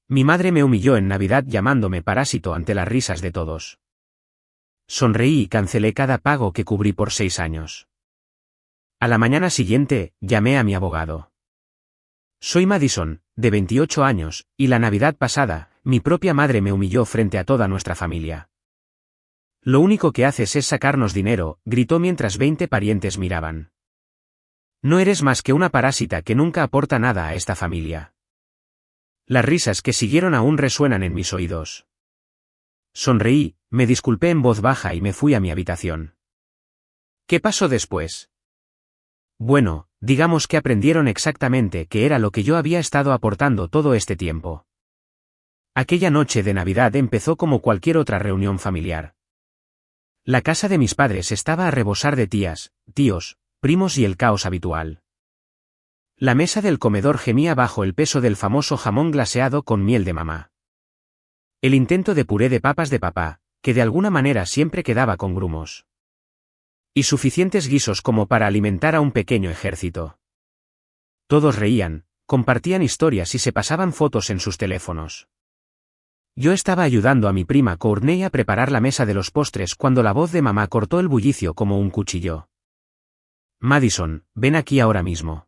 Mi madre me humilló en Navidad llamándome parásito ante las risas de todos. Sonreí y cancelé cada pago que cubrí por 6 años. A la mañana siguiente, llamé a mi abogado. Soy Madison, de 28 años, y la Navidad pasada, mi propia madre me humilló frente a toda nuestra familia. Lo único que haces es sacarnos dinero, gritó mientras 20 parientes miraban. No eres más que una parásita que nunca aporta nada a esta familia. Las risas que siguieron aún resuenan en mis oídos. Sonreí, me disculpé en voz baja y me fui a mi habitación. ¿Qué pasó después? Bueno, digamos que aprendieron exactamente qué era lo que yo había estado aportando todo este tiempo. Aquella noche de Navidad empezó como cualquier otra reunión familiar. La casa de mis padres estaba a rebosar de tías, tíos, primos y el caos habitual. La mesa del comedor gemía bajo el peso del famoso jamón glaseado con miel de mamá. El intento de puré de papas de papá, que de alguna manera siempre quedaba con grumos. Y suficientes guisos como para alimentar a un pequeño ejército. Todos reían, compartían historias y se pasaban fotos en sus teléfonos. Yo estaba ayudando a mi prima Courtney a preparar la mesa de los postres cuando la voz de mamá cortó el bullicio como un cuchillo. Madison, ven aquí ahora mismo.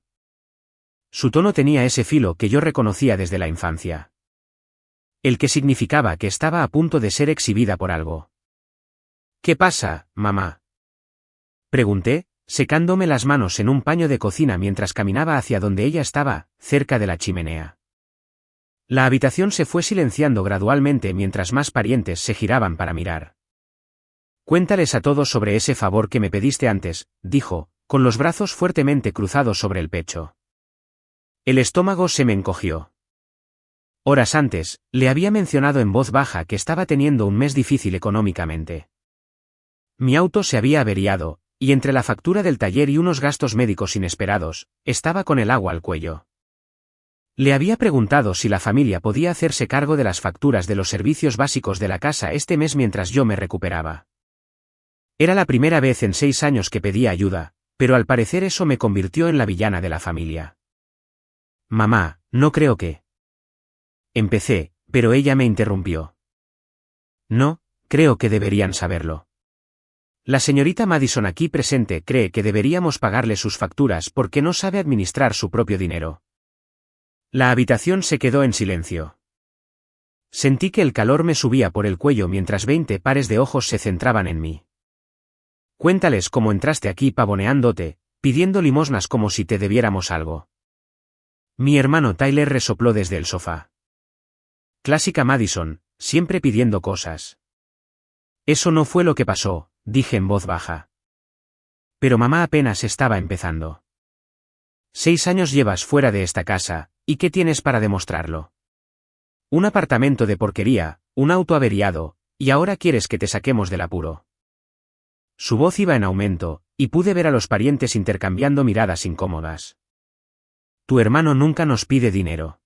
Su tono tenía ese filo que yo reconocía desde la infancia. El que significaba que estaba a punto de ser exhibida por algo. ¿Qué pasa, mamá? Pregunté, secándome las manos en un paño de cocina mientras caminaba hacia donde ella estaba, cerca de la chimenea. La habitación se fue silenciando gradualmente mientras más parientes se giraban para mirar. Cuéntales a todos sobre ese favor que me pediste antes, dijo, con los brazos fuertemente cruzados sobre el pecho. El estómago se me encogió. Horas antes, le había mencionado en voz baja que estaba teniendo un mes difícil económicamente. Mi auto se había averiado, y entre la factura del taller y unos gastos médicos inesperados, estaba con el agua al cuello. Le había preguntado si la familia podía hacerse cargo de las facturas de los servicios básicos de la casa este mes mientras yo me recuperaba. Era la primera vez en 6 años que pedía ayuda, pero al parecer eso me convirtió en la villana de la familia. Mamá, no creo que... Empecé, pero ella me interrumpió. No, creo que deberían saberlo. La señorita Madison aquí presente cree que deberíamos pagarle sus facturas porque no sabe administrar su propio dinero. La habitación se quedó en silencio. Sentí que el calor me subía por el cuello mientras 20 pares de ojos se centraban en mí. Cuéntales cómo entraste aquí pavoneándote, pidiendo limosnas como si te debiéramos algo. Mi hermano Tyler resopló desde el sofá. Clásica Madison, siempre pidiendo cosas. Eso no fue lo que pasó, dije en voz baja. Pero mamá apenas estaba empezando. 6 años llevas fuera de esta casa, ¿y qué tienes para demostrarlo? Un apartamento de porquería, un auto averiado, y ahora quieres que te saquemos del apuro. Su voz iba en aumento, y pude ver a los parientes intercambiando miradas incómodas. Tu hermano nunca nos pide dinero.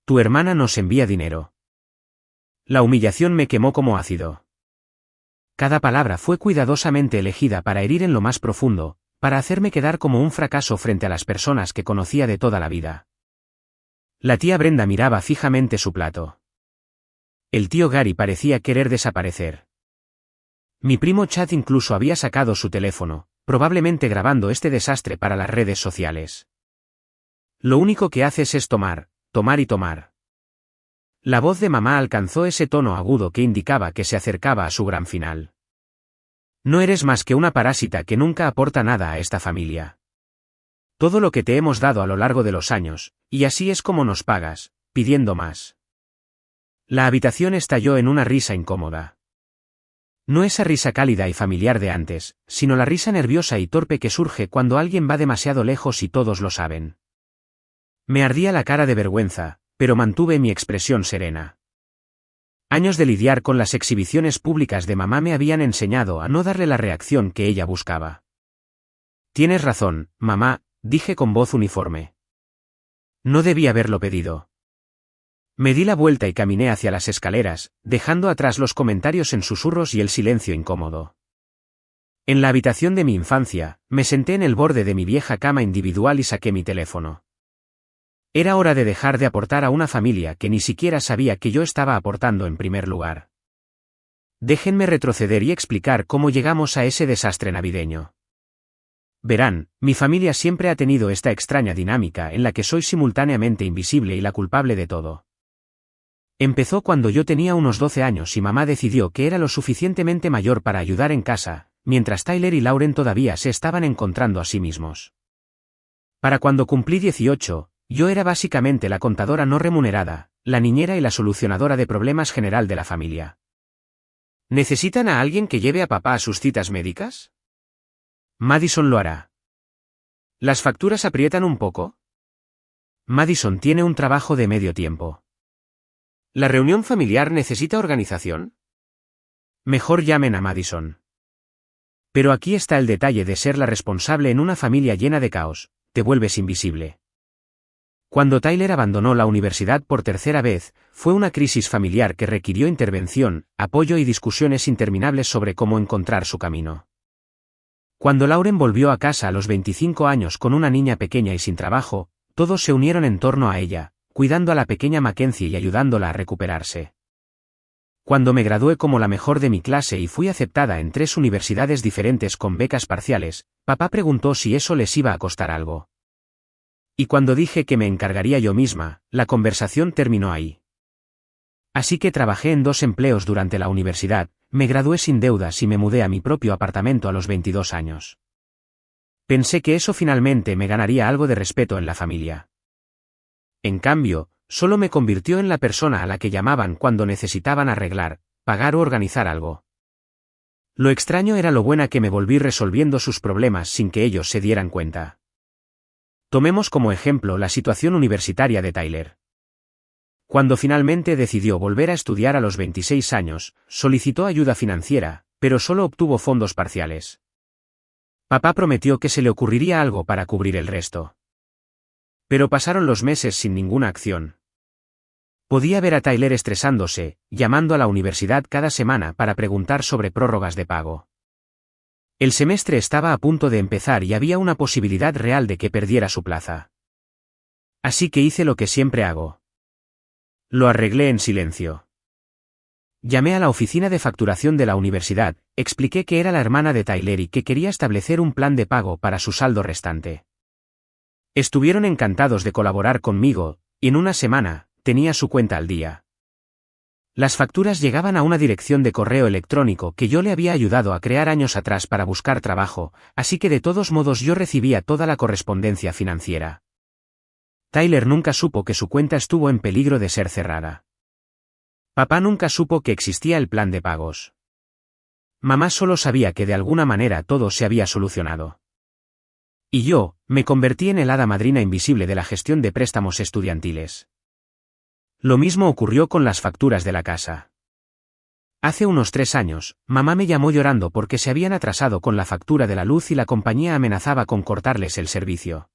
Tu hermana nos envía dinero. La humillación me quemó como ácido. Cada palabra fue cuidadosamente elegida para herir en lo más profundo, para hacerme quedar como un fracaso frente a las personas que conocía de toda la vida. La tía Brenda miraba fijamente su plato. El tío Gary parecía querer desaparecer. Mi primo Chad incluso había sacado su teléfono, probablemente grabando este desastre para las redes sociales. Lo único que haces es tomar, tomar y tomar. La voz de mamá alcanzó ese tono agudo que indicaba que se acercaba a su gran final. No eres más que una parásita que nunca aporta nada a esta familia. Todo lo que te hemos dado a lo largo de los años, y así es como nos pagas, pidiendo más. La habitación estalló en una risa incómoda. No esa risa cálida y familiar de antes, sino la risa nerviosa y torpe que surge cuando alguien va demasiado lejos y todos lo saben. Me ardía la cara de vergüenza, pero mantuve mi expresión serena. Años de lidiar con las exhibiciones públicas de mamá me habían enseñado a no darle la reacción que ella buscaba. Tienes razón, mamá, dije con voz uniforme. No debí haberlo pedido. Me di la vuelta y caminé hacia las escaleras, dejando atrás los comentarios en susurros y el silencio incómodo. En la habitación de mi infancia, me senté en el borde de mi vieja cama individual y saqué mi teléfono. Era hora de dejar de aportar a una familia que ni siquiera sabía que yo estaba aportando en primer lugar. Déjenme retroceder y explicar cómo llegamos a ese desastre navideño. Verán, mi familia siempre ha tenido esta extraña dinámica en la que soy simultáneamente invisible y la culpable de todo. Empezó cuando yo tenía unos 12 años y mamá decidió que era lo suficientemente mayor para ayudar en casa, mientras Tyler y Lauren todavía se estaban encontrando a sí mismos. Para cuando cumplí 18, yo era básicamente la contadora no remunerada, la niñera y la solucionadora de problemas general de la familia. ¿Necesitan a alguien que lleve a papá a sus citas médicas? Madison lo hará. ¿Las facturas aprietan un poco? Madison tiene un trabajo de medio tiempo. ¿La reunión familiar necesita organización? Mejor llamen a Madison. Pero aquí está el detalle de ser la responsable en una familia llena de caos, te vuelves invisible. Cuando Tyler abandonó la universidad por tercera vez, fue una crisis familiar que requirió intervención, apoyo y discusiones interminables sobre cómo encontrar su camino. Cuando Lauren volvió a casa a los 25 años con una niña pequeña y sin trabajo, todos se unieron en torno a ella, cuidando a la pequeña Mackenzie y ayudándola a recuperarse. Cuando me gradué como la mejor de mi clase y fui aceptada en 3 universidades diferentes con becas parciales, papá preguntó si eso les iba a costar algo. Y cuando dije que me encargaría yo misma, la conversación terminó ahí. Así que trabajé en 2 empleos durante la universidad, me gradué sin deudas y me mudé a mi propio apartamento a los 22 años. Pensé que eso finalmente me ganaría algo de respeto en la familia. En cambio, solo me convirtió en la persona a la que llamaban cuando necesitaban arreglar, pagar o organizar algo. Lo extraño era lo buena que me volví resolviendo sus problemas sin que ellos se dieran cuenta. Tomemos como ejemplo la situación universitaria de Tyler. Cuando finalmente decidió volver a estudiar a los 26 años, solicitó ayuda financiera, pero solo obtuvo fondos parciales. Papá prometió que se le ocurriría algo para cubrir el resto. Pero pasaron los meses sin ninguna acción. Podía ver a Tyler estresándose, llamando a la universidad cada semana para preguntar sobre prórrogas de pago. El semestre estaba a punto de empezar y había una posibilidad real de que perdiera su plaza. Así que hice lo que siempre hago. Lo arreglé en silencio. Llamé a la oficina de facturación de la universidad, expliqué que era la hermana de Tyler y que quería establecer un plan de pago para su saldo restante. Estuvieron encantados de colaborar conmigo, y en una semana, tenía su cuenta al día. Las facturas llegaban a una dirección de correo electrónico que yo le había ayudado a crear años atrás para buscar trabajo, así que de todos modos yo recibía toda la correspondencia financiera. Tyler nunca supo que su cuenta estuvo en peligro de ser cerrada. Papá nunca supo que existía el plan de pagos. Mamá solo sabía que de alguna manera todo se había solucionado. Y yo, me convertí en el hada madrina invisible de la gestión de préstamos estudiantiles. Lo mismo ocurrió con las facturas de la casa. Hace unos 3 años, mamá me llamó llorando porque se habían atrasado con la factura de la luz y la compañía amenazaba con cortarles el servicio.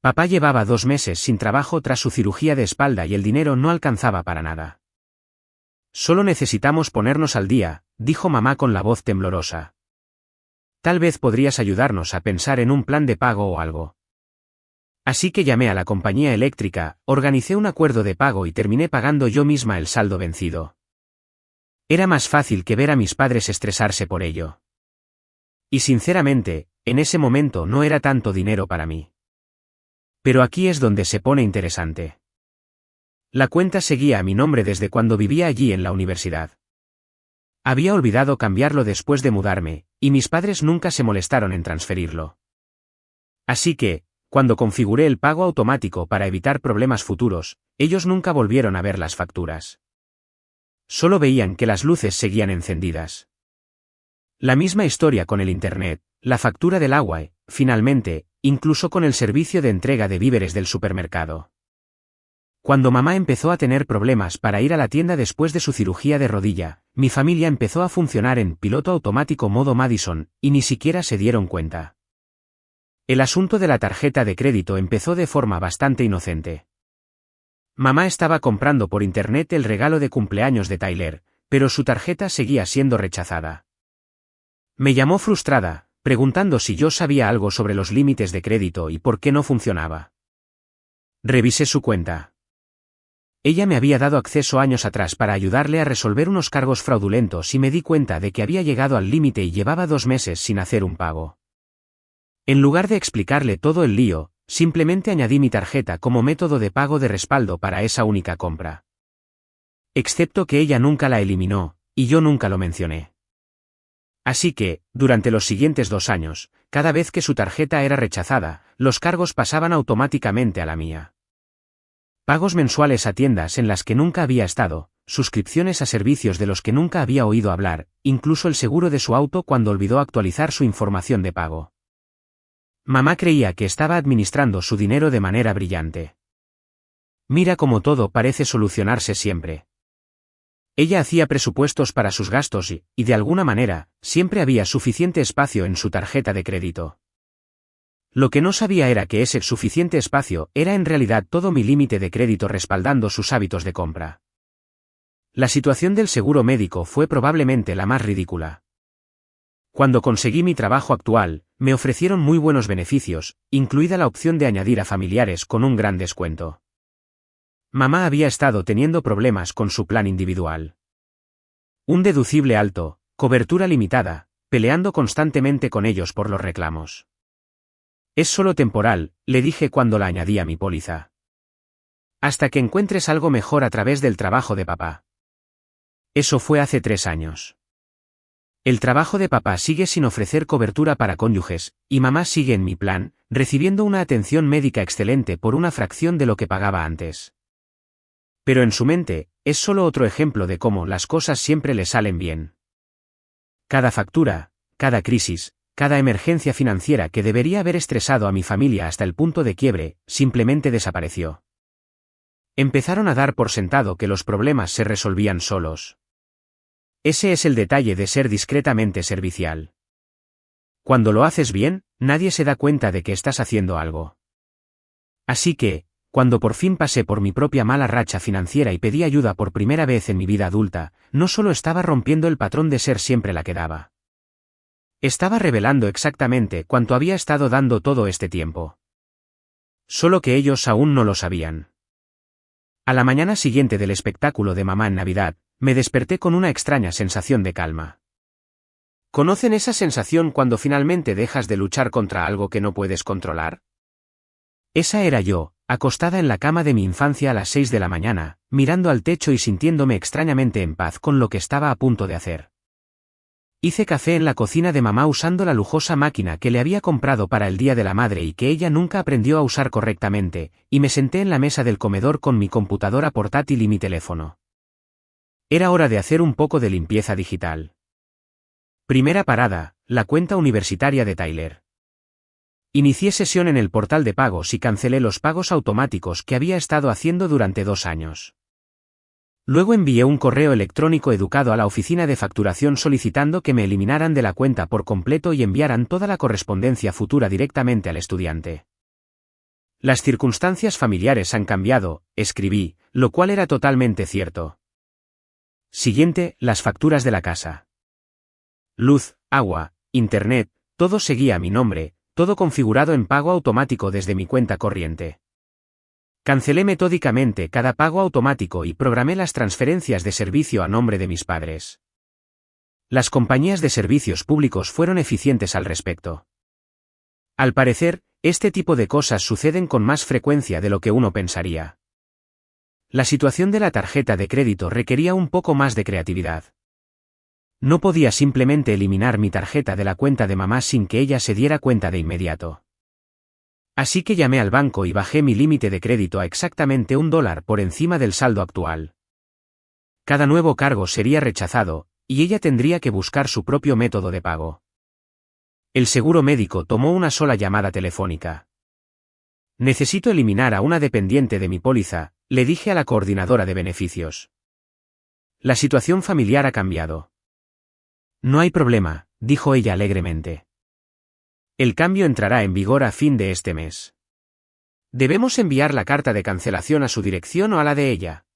Papá llevaba 2 meses sin trabajo tras su cirugía de espalda y el dinero no alcanzaba para nada. Solo necesitamos ponernos al día, dijo mamá con la voz temblorosa. Tal vez podrías ayudarnos a pensar en un plan de pago o algo. Así que llamé a la compañía eléctrica, organicé un acuerdo de pago y terminé pagando yo misma el saldo vencido. Era más fácil que ver a mis padres estresarse por ello. Y sinceramente, en ese momento no era tanto dinero para mí. Pero aquí es donde se pone interesante. La cuenta seguía a mi nombre desde cuando vivía allí en la universidad. Había olvidado cambiarlo después de mudarme, y mis padres nunca se molestaron en transferirlo. Así que, cuando configuré el pago automático para evitar problemas futuros, ellos nunca volvieron a ver las facturas. Solo veían que las luces seguían encendidas. La misma historia con el internet, la factura del agua y, finalmente, incluso con el servicio de entrega de víveres del supermercado. Cuando mamá empezó a tener problemas para ir a la tienda después de su cirugía de rodilla, mi familia empezó a funcionar en piloto automático modo Madison, y ni siquiera se dieron cuenta. El asunto de la tarjeta de crédito empezó de forma bastante inocente. Mamá estaba comprando por internet el regalo de cumpleaños de Tyler, pero su tarjeta seguía siendo rechazada. Me llamó frustrada, preguntando si yo sabía algo sobre los límites de crédito y por qué no funcionaba. Revisé su cuenta. Ella me había dado acceso años atrás para ayudarle a resolver unos cargos fraudulentos y me di cuenta de que había llegado al límite y llevaba 2 meses sin hacer un pago. En lugar de explicarle todo el lío, simplemente añadí mi tarjeta como método de pago de respaldo para esa única compra. Excepto que ella nunca la eliminó, y yo nunca lo mencioné. Así que, durante los siguientes 2 años, cada vez que su tarjeta era rechazada, los cargos pasaban automáticamente a la mía. Pagos mensuales a tiendas en las que nunca había estado, suscripciones a servicios de los que nunca había oído hablar, incluso el seguro de su auto cuando olvidó actualizar su información de pago. Mamá creía que estaba administrando su dinero de manera brillante. Mira cómo todo parece solucionarse siempre. Ella hacía presupuestos para sus gastos y, de alguna manera, siempre había suficiente espacio en su tarjeta de crédito. Lo que no sabía era que ese suficiente espacio era en realidad todo mi límite de crédito respaldando sus hábitos de compra. La situación del seguro médico fue probablemente la más ridícula. Cuando conseguí mi trabajo actual, me ofrecieron muy buenos beneficios, incluida la opción de añadir a familiares con un gran descuento. Mamá había estado teniendo problemas con su plan individual. Un deducible alto, cobertura limitada, peleando constantemente con ellos por los reclamos. Es solo temporal, le dije cuando la añadí a mi póliza. Hasta que encuentres algo mejor a través del trabajo de papá. Eso fue hace 3 años. El trabajo de papá sigue sin ofrecer cobertura para cónyuges, y mamá sigue en mi plan, recibiendo una atención médica excelente por una fracción de lo que pagaba antes. Pero en su mente, es solo otro ejemplo de cómo las cosas siempre le salen bien. Cada factura, cada crisis, cada emergencia financiera que debería haber estresado a mi familia hasta el punto de quiebre, simplemente desapareció. Empezaron a dar por sentado que los problemas se resolvían solos. Ese es el detalle de ser discretamente servicial. Cuando lo haces bien, nadie se da cuenta de que estás haciendo algo. Así que, cuando por fin pasé por mi propia mala racha financiera y pedí ayuda por primera vez en mi vida adulta, no solo estaba rompiendo el patrón de ser siempre la que daba. Estaba revelando exactamente cuánto había estado dando todo este tiempo. Solo que ellos aún no lo sabían. A la mañana siguiente del espectáculo de mamá en Navidad, me desperté con una extraña sensación de calma. ¿Conocen esa sensación cuando finalmente dejas de luchar contra algo que no puedes controlar? Esa era yo, acostada en la cama de mi infancia a las 6 de la mañana, mirando al techo y sintiéndome extrañamente en paz con lo que estaba a punto de hacer. Hice café en la cocina de mamá usando la lujosa máquina que le había comprado para el Día de la Madre y que ella nunca aprendió a usar correctamente, y me senté en la mesa del comedor con mi computadora portátil y mi teléfono. Era hora de hacer un poco de limpieza digital. Primera parada, la cuenta universitaria de Tyler. Inicié sesión en el portal de pagos y cancelé los pagos automáticos que había estado haciendo durante 2 años. Luego envié un correo electrónico educado a la oficina de facturación solicitando que me eliminaran de la cuenta por completo y enviaran toda la correspondencia futura directamente al estudiante. Las circunstancias familiares han cambiado, escribí, lo cual era totalmente cierto. Siguiente, las facturas de la casa. Luz, agua, internet, todo seguía a mi nombre, todo configurado en pago automático desde mi cuenta corriente. Cancelé metódicamente cada pago automático y programé las transferencias de servicio a nombre de mis padres. Las compañías de servicios públicos fueron eficientes al respecto. Al parecer, este tipo de cosas suceden con más frecuencia de lo que uno pensaría. La situación de la tarjeta de crédito requería un poco más de creatividad. No podía simplemente eliminar mi tarjeta de la cuenta de mamá sin que ella se diera cuenta de inmediato. Así que llamé al banco y bajé mi límite de crédito a exactamente $1 por encima del saldo actual. Cada nuevo cargo sería rechazado, y ella tendría que buscar su propio método de pago. El seguro médico tomó una sola llamada telefónica. Necesito eliminar a una dependiente de mi póliza, le dije a la coordinadora de beneficios. La situación familiar ha cambiado. No hay problema, dijo ella alegremente. El cambio entrará en vigor a fin de este mes. ¿Debemos enviar la carta de cancelación a su dirección o a la de ella?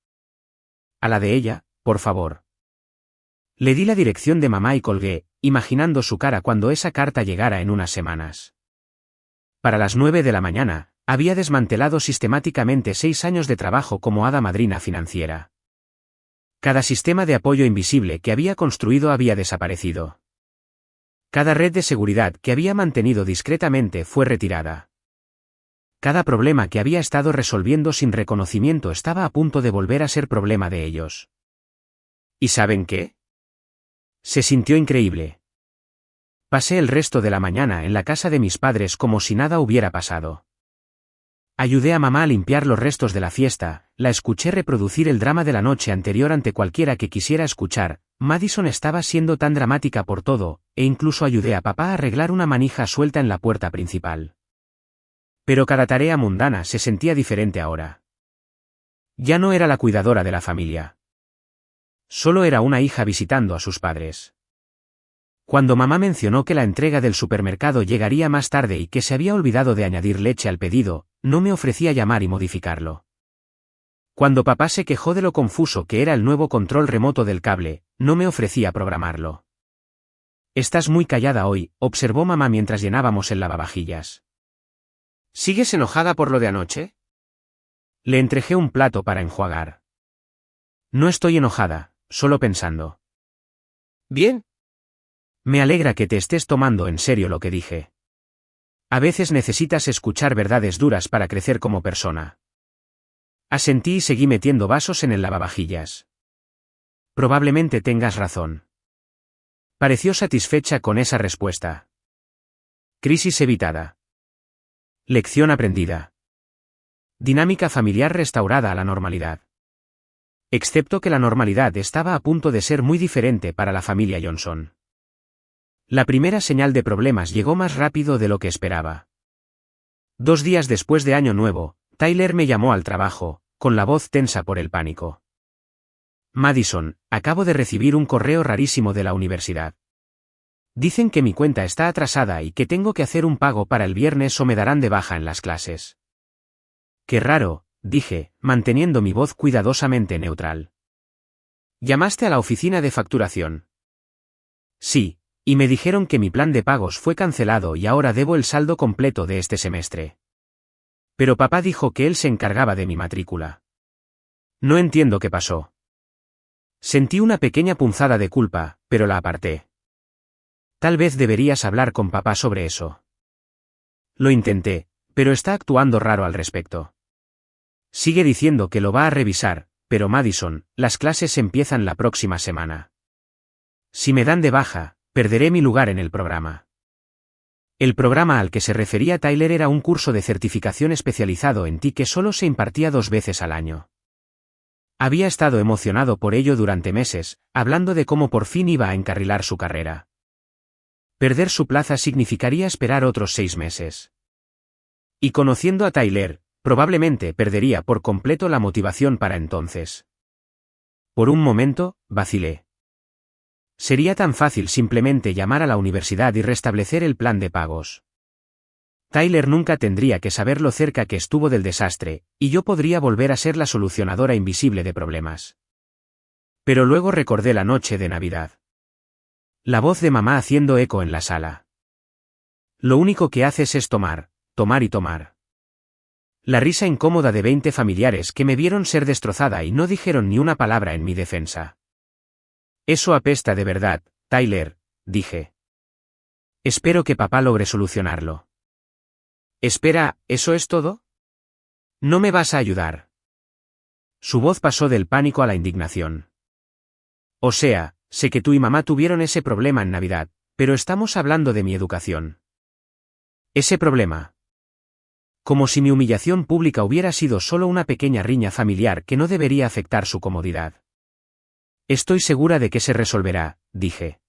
A la de ella, por favor. Le di la dirección de mamá y colgué, imaginando su cara cuando esa carta llegara en unas semanas. Para las 9 de la mañana, Había desmantelado sistemáticamente 6 años de trabajo como hada madrina financiera. Cada sistema de apoyo invisible que había construido había desaparecido. Cada red de seguridad que había mantenido discretamente fue retirada. Cada problema que había estado resolviendo sin reconocimiento estaba a punto de volver a ser problema de ellos. ¿Y saben qué? Se sintió increíble. Pasé el resto de la mañana en la casa de mis padres como si nada hubiera pasado. Ayudé a mamá a limpiar los restos de la fiesta, la escuché reproducir el drama de la noche anterior ante cualquiera que quisiera escuchar. Madison estaba siendo tan dramática por todo, e incluso ayudé a papá a arreglar una manija suelta en la puerta principal. Pero cada tarea mundana se sentía diferente ahora. Ya no era la cuidadora de la familia. Solo era una hija visitando a sus padres. Cuando mamá mencionó que la entrega del supermercado llegaría más tarde y que se había olvidado de añadir leche al pedido, no me ofrecí a llamar y modificarlo. Cuando papá se quejó de lo confuso que era el nuevo control remoto del cable, no me ofrecí a programarlo. «Estás muy callada hoy», observó mamá mientras llenábamos el lavavajillas. «¿Sigues enojada por lo de anoche?» Le entregué un plato para enjuagar. «No estoy enojada, solo pensando». «Bien. Me alegra que te estés tomando en serio lo que dije. A veces necesitas escuchar verdades duras para crecer como persona». Asentí y seguí metiendo vasos en el lavavajillas. «Probablemente tengas razón». Pareció satisfecha con esa respuesta. Crisis evitada. Lección aprendida. Dinámica familiar restaurada a la normalidad. Excepto que la normalidad estaba a punto de ser muy diferente para la familia Johnson. La primera señal de problemas llegó más rápido de lo que esperaba. 2 días después de Año Nuevo, Tyler me llamó al trabajo, con la voz tensa por el pánico. «Madison, acabo de recibir un correo rarísimo de la universidad. Dicen que mi cuenta está atrasada y que tengo que hacer un pago para el viernes o me darán de baja en las clases». «Qué raro», dije, manteniendo mi voz cuidadosamente neutral. «¿Llamaste a la oficina de facturación?» «Sí, y me dijeron que mi plan de pagos fue cancelado y ahora debo el saldo completo de este semestre. Pero papá dijo que él se encargaba de mi matrícula. No entiendo qué pasó». Sentí una pequeña punzada de culpa, pero la aparté. «Tal vez deberías hablar con papá sobre eso». Lo intenté, pero está actuando raro al respecto. Sigue diciendo que lo va a revisar, pero Madison, las clases empiezan la próxima semana. Si me dan de baja, perderé mi lugar en el programa. El programa al que se refería Tyler era un curso de certificación especializado en TI que solo se impartía 2 veces al año. Había estado emocionado por ello durante meses, hablando de cómo por fin iba a encarrilar su carrera. Perder su plaza significaría esperar otros 6 meses. Y conociendo a Tyler, probablemente perdería por completo la motivación para entonces. Por un momento, vacilé. Sería tan fácil simplemente llamar a la universidad y restablecer el plan de pagos. Tyler nunca tendría que saber lo cerca que estuvo del desastre, y yo podría volver a ser la solucionadora invisible de problemas. Pero luego recordé la noche de Navidad. La voz de mamá haciendo eco en la sala. «Lo único que haces es tomar, tomar y tomar». La risa incómoda de 20 familiares que me vieron ser destrozada y no dijeron ni una palabra en mi defensa. «Eso apesta de verdad, Tyler», dije. «Espero que papá logre solucionarlo». «Espera, ¿eso es todo? ¿No me vas a ayudar?» Su voz pasó del pánico a la indignación. «O sea, sé que tú y mamá tuvieron ese problema en Navidad, pero estamos hablando de mi educación». «¿Ese problema?» Como si mi humillación pública hubiera sido solo una pequeña riña familiar que no debería afectar su comodidad. «Estoy segura de que se resolverá», dije.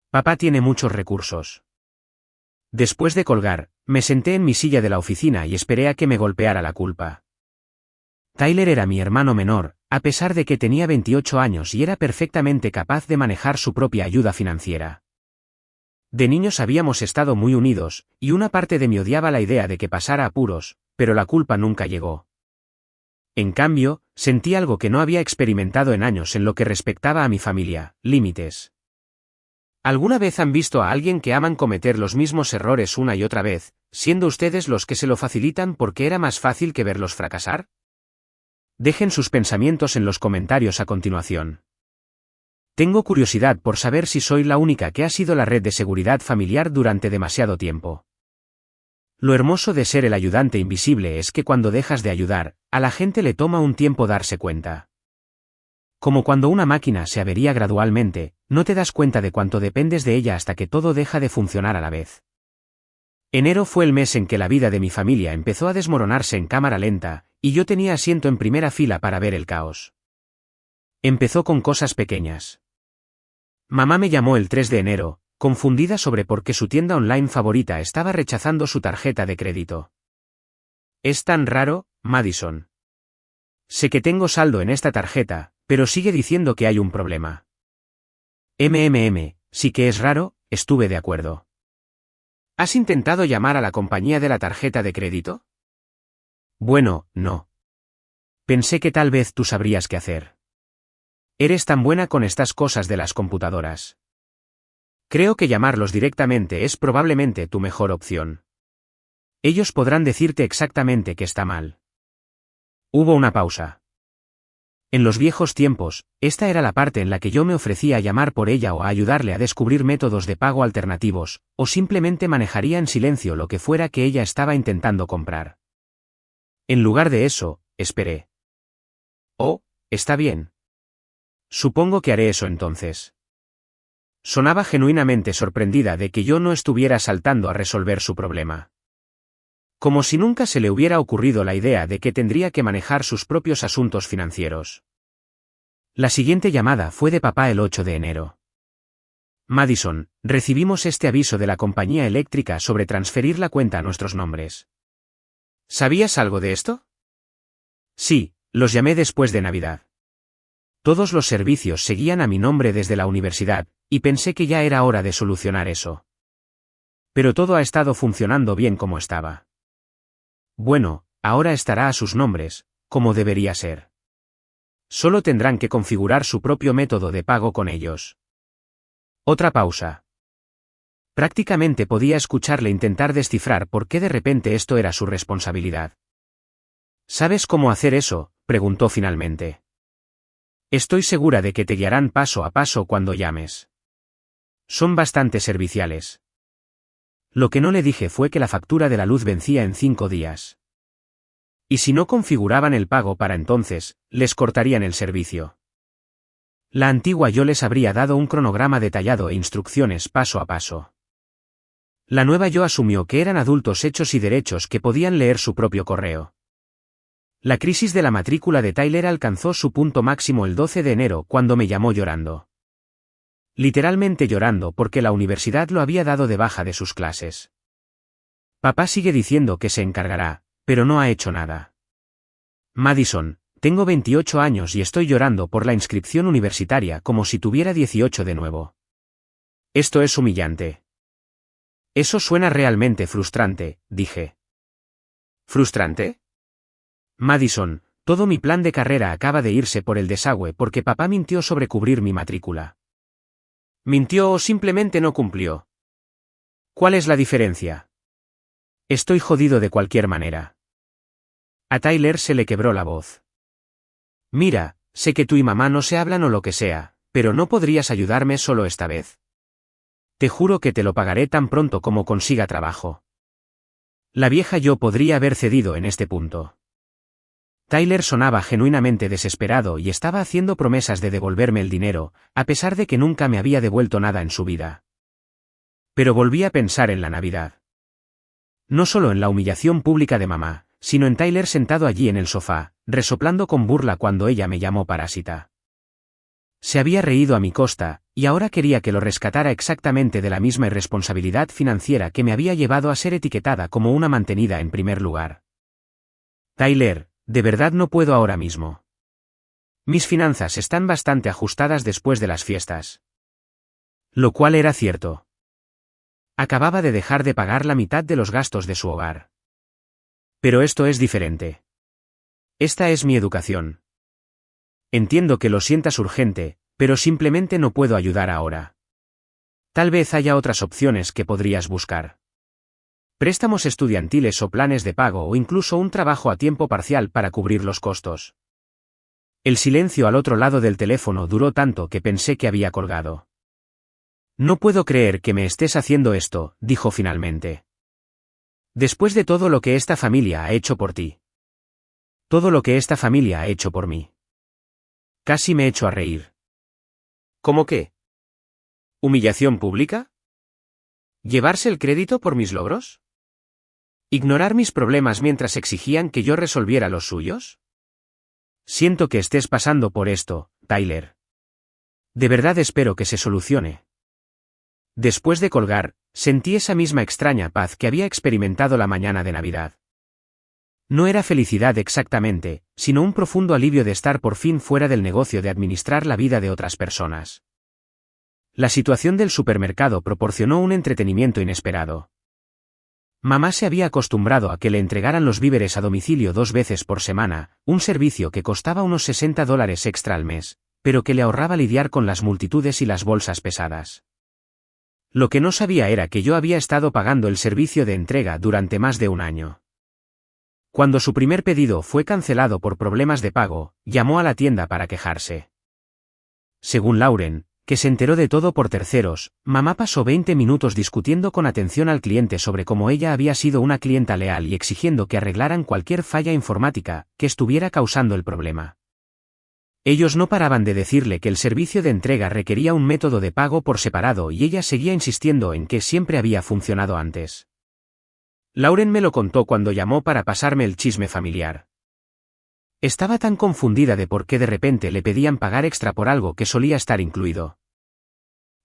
«Papá tiene muchos recursos». Después de colgar, me senté en mi silla de la oficina y esperé a que me golpeara la culpa. Tyler era mi hermano menor, a pesar de que tenía 28 años y era perfectamente capaz de manejar su propia ayuda financiera. De niños habíamos estado muy unidos, y una parte de mí odiaba la idea de que pasara apuros, pero la culpa nunca llegó. En cambio, sentí algo que no había experimentado en años en lo que respectaba a mi familia: límites. ¿Alguna vez han visto a alguien que aman cometer los mismos errores una y otra vez, siendo ustedes los que se lo facilitan porque era más fácil que verlos fracasar? Dejen sus pensamientos en los comentarios a continuación. Tengo curiosidad por saber si soy la única que ha sido la red de seguridad familiar durante demasiado tiempo. Lo hermoso de ser el ayudante invisible es que cuando dejas de ayudar, a la gente le toma un tiempo darse cuenta. Como cuando una máquina se avería gradualmente, no te das cuenta de cuánto dependes de ella hasta que todo deja de funcionar a la vez. Enero fue el mes en que la vida de mi familia empezó a desmoronarse en cámara lenta, y yo tenía asiento en primera fila para ver el caos. Empezó con cosas pequeñas. Mamá me llamó el 3 de enero, confundida sobre por qué su tienda online favorita estaba rechazando su tarjeta de crédito. Es tan raro, Madison. Sé que tengo saldo en esta tarjeta, pero sigue diciendo que hay un problema. Sí que es raro, estuve de acuerdo. ¿Has intentado llamar a la compañía de la tarjeta de crédito? Bueno, no. Pensé que tal vez tú sabrías qué hacer. Eres tan buena con estas cosas de las computadoras. Creo que llamarlos directamente es probablemente tu mejor opción. Ellos podrán decirte exactamente qué está mal. Hubo una pausa. En los viejos tiempos, esta era la parte en la que yo me ofrecía a llamar por ella o a ayudarle a descubrir métodos de pago alternativos, o simplemente manejaría en silencio lo que fuera que ella estaba intentando comprar. En lugar de eso, esperé. Oh, está bien. Supongo que haré eso entonces. Sonaba genuinamente sorprendida de que yo no estuviera saltando a resolver su problema. Como si nunca se le hubiera ocurrido la idea de que tendría que manejar sus propios asuntos financieros. La siguiente llamada fue de papá el 8 de enero. Madison, recibimos este aviso de la compañía eléctrica sobre transferir la cuenta a nuestros nombres. ¿Sabías algo de esto? Sí, los llamé después de Navidad. Todos los servicios seguían a mi nombre desde la universidad, y pensé que ya era hora de solucionar eso. Pero todo ha estado funcionando bien como estaba. Bueno, ahora estará a sus nombres, como debería ser. Solo tendrán que configurar su propio método de pago con ellos. Otra pausa. Prácticamente podía escucharle intentar descifrar por qué de repente esto era su responsabilidad. ¿Sabes cómo hacer eso?, preguntó finalmente. Estoy segura de que te guiarán paso a paso cuando llames. Son bastante serviciales. Lo que no le dije fue que la factura de la luz vencía en 5 días. Y si no configuraban el pago para entonces, les cortarían el servicio. La antigua yo les habría dado un cronograma detallado e instrucciones paso a paso. La nueva yo asumió que eran adultos hechos y derechos que podían leer su propio correo. La crisis de la matrícula de Tyler alcanzó su punto máximo el 12 de enero cuando me llamó llorando. Literalmente llorando porque la universidad lo había dado de baja de sus clases. Papá sigue diciendo que se encargará, pero no ha hecho nada. Madison, tengo 28 años y estoy llorando por la inscripción universitaria como si tuviera 18 de nuevo. Esto es humillante. Eso suena realmente frustrante, dije. ¿Frustrante? Madison, todo mi plan de carrera acaba de irse por el desagüe porque papá mintió sobre cubrir mi matrícula. ¿Mintió o simplemente no cumplió? ¿Cuál es la diferencia? Estoy jodido de cualquier manera. A Tyler se le quebró la voz. Mira, sé que tú y mamá no se hablan o lo que sea, pero ¿no podrías ayudarme solo esta vez? Te juro que te lo pagaré tan pronto como consiga trabajo. La vieja yo podría haber cedido en este punto. Tyler sonaba genuinamente desesperado y estaba haciendo promesas de devolverme el dinero, a pesar de que nunca me había devuelto nada en su vida. Pero volví a pensar en la Navidad. No solo en la humillación pública de mamá, sino en Tyler sentado allí en el sofá, resoplando con burla cuando ella me llamó parásita. Se había reído a mi costa, y ahora quería que lo rescatara exactamente de la misma irresponsabilidad financiera que me había llevado a ser etiquetada como una mantenida en primer lugar. Tyler, de verdad no puedo ahora mismo. Mis finanzas están bastante ajustadas después de las fiestas. Lo cual era cierto. Acababa de dejar de pagar la mitad de los gastos de su hogar. Pero esto es diferente. Esta es mi educación. Entiendo que lo sientas urgente, pero simplemente no puedo ayudar ahora. Tal vez haya otras opciones que podrías buscar. Préstamos estudiantiles o planes de pago o incluso un trabajo a tiempo parcial para cubrir los costos. El silencio al otro lado del teléfono duró tanto que pensé que había colgado. No puedo creer que me estés haciendo esto, dijo finalmente. Después de todo lo que esta familia ha hecho por ti. Todo lo que esta familia ha hecho por mí. Casi me echo a reír. ¿Cómo qué? ¿Humillación pública? ¿Llevarse el crédito por mis logros? ¿Ignorar mis problemas mientras exigían que yo resolviera los suyos? Siento que estés pasando por esto, Tyler. De verdad espero que se solucione. Después de colgar, sentí esa misma extraña paz que había experimentado la mañana de Navidad. No era felicidad exactamente, sino un profundo alivio de estar por fin fuera del negocio de administrar la vida de otras personas. La situación del supermercado proporcionó un entretenimiento inesperado. Mamá se había acostumbrado a que le entregaran los víveres a domicilio 2 veces por semana, un servicio que costaba unos $60 extra al mes, pero que le ahorraba lidiar con las multitudes y las bolsas pesadas. Lo que no sabía era que yo había estado pagando el servicio de entrega durante más de un año. Cuando su primer pedido fue cancelado por problemas de pago, llamó a la tienda para quejarse. Según Lauren, que se enteró de todo por terceros, mamá pasó 20 minutos discutiendo con atención al cliente sobre cómo ella había sido una clienta leal y exigiendo que arreglaran cualquier falla informática que estuviera causando el problema. Ellos no paraban de decirle que el servicio de entrega requería un método de pago por separado y ella seguía insistiendo en que siempre había funcionado antes. Lauren me lo contó cuando llamó para pasarme el chisme familiar. Estaba tan confundida de por qué de repente le pedían pagar extra por algo que solía estar incluido.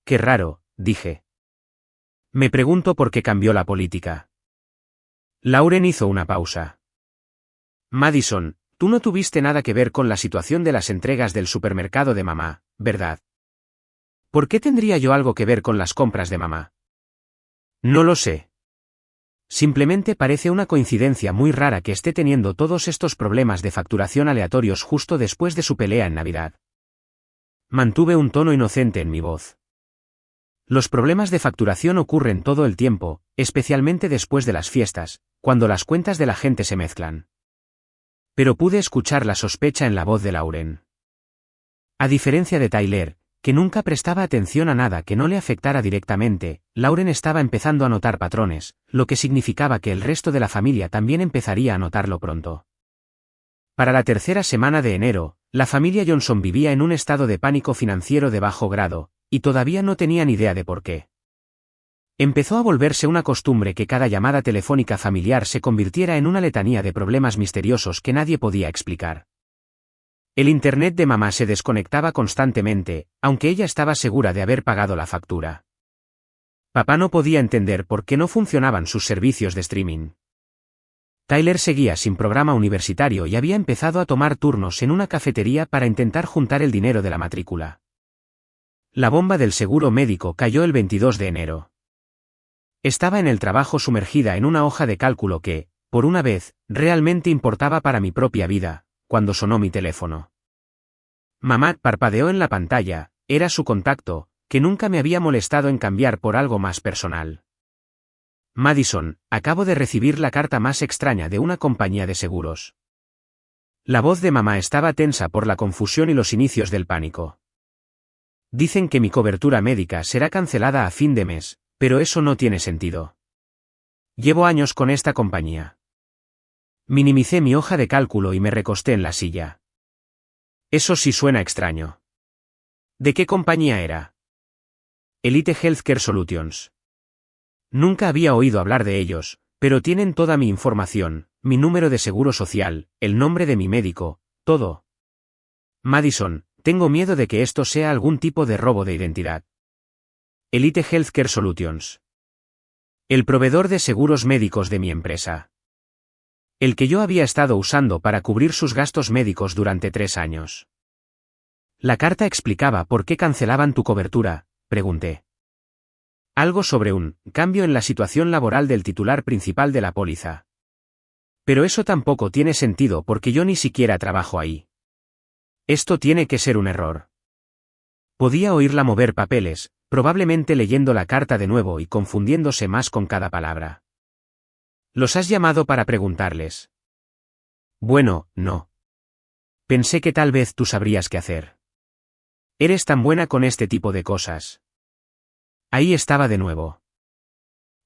Qué raro, dije. Me pregunto por qué cambió la política. Lauren hizo una pausa. Madison, tú no tuviste nada que ver con la situación de las entregas del supermercado de mamá, ¿verdad? ¿Por qué tendría yo algo que ver con las compras de mamá? No lo sé. Simplemente parece una coincidencia muy rara que esté teniendo todos estos problemas de facturación aleatorios justo después de su pelea en Navidad. Mantuve un tono inocente en mi voz. Los problemas de facturación ocurren todo el tiempo, especialmente después de las fiestas, cuando las cuentas de la gente se mezclan. Pero pude escuchar la sospecha en la voz de Lauren. A diferencia de Tyler, que nunca prestaba atención a nada que no le afectara directamente, Lauren estaba empezando a notar patrones, lo que significaba que el resto de la familia también empezaría a notarlo pronto. Para la tercera semana de enero, la familia Johnson vivía en un estado de pánico financiero de bajo grado, y todavía no tenían idea de por qué. Empezó a volverse una costumbre que cada llamada telefónica familiar se convirtiera en una letanía de problemas misteriosos que nadie podía explicar. El internet de mamá se desconectaba constantemente, aunque ella estaba segura de haber pagado la factura. Papá no podía entender por qué no funcionaban sus servicios de streaming. Tyler seguía sin programa universitario y había empezado a tomar turnos en una cafetería para intentar juntar el dinero de la matrícula. La bomba del seguro médico cayó el 22 de enero. Estaba en el trabajo sumergida en una hoja de cálculo que, por una vez, realmente importaba para mi propia vida, cuando sonó mi teléfono. Mamá parpadeó en la pantalla, era su contacto, que nunca me había molestado en cambiar por algo más personal. Madison, acabo de recibir la carta más extraña de una compañía de seguros. La voz de mamá estaba tensa por la confusión y los inicios del pánico. Dicen que mi cobertura médica será cancelada a fin de mes, pero eso no tiene sentido. Llevo años con esta compañía. Minimicé mi hoja de cálculo y me recosté en la silla. Eso sí suena extraño. ¿De qué compañía era? Elite Healthcare Solutions. Nunca había oído hablar de ellos, pero tienen toda mi información, mi número de seguro social, el nombre de mi médico, todo. Madison, tengo miedo de que esto sea algún tipo de robo de identidad. Elite Healthcare Solutions. El proveedor de seguros médicos de mi empresa. El que yo había estado usando para cubrir sus gastos médicos durante 3 años. La carta explicaba por qué cancelaban tu cobertura, pregunté. Algo sobre un cambio en la situación laboral del titular principal de la póliza. Pero eso tampoco tiene sentido porque yo ni siquiera trabajo ahí. Esto tiene que ser un error. Podía oírla mover papeles, probablemente leyendo la carta de nuevo y confundiéndose más con cada palabra. ¿Los has llamado para preguntarles? Bueno, no. Pensé que tal vez tú sabrías qué hacer. Eres tan buena con este tipo de cosas. Ahí estaba de nuevo.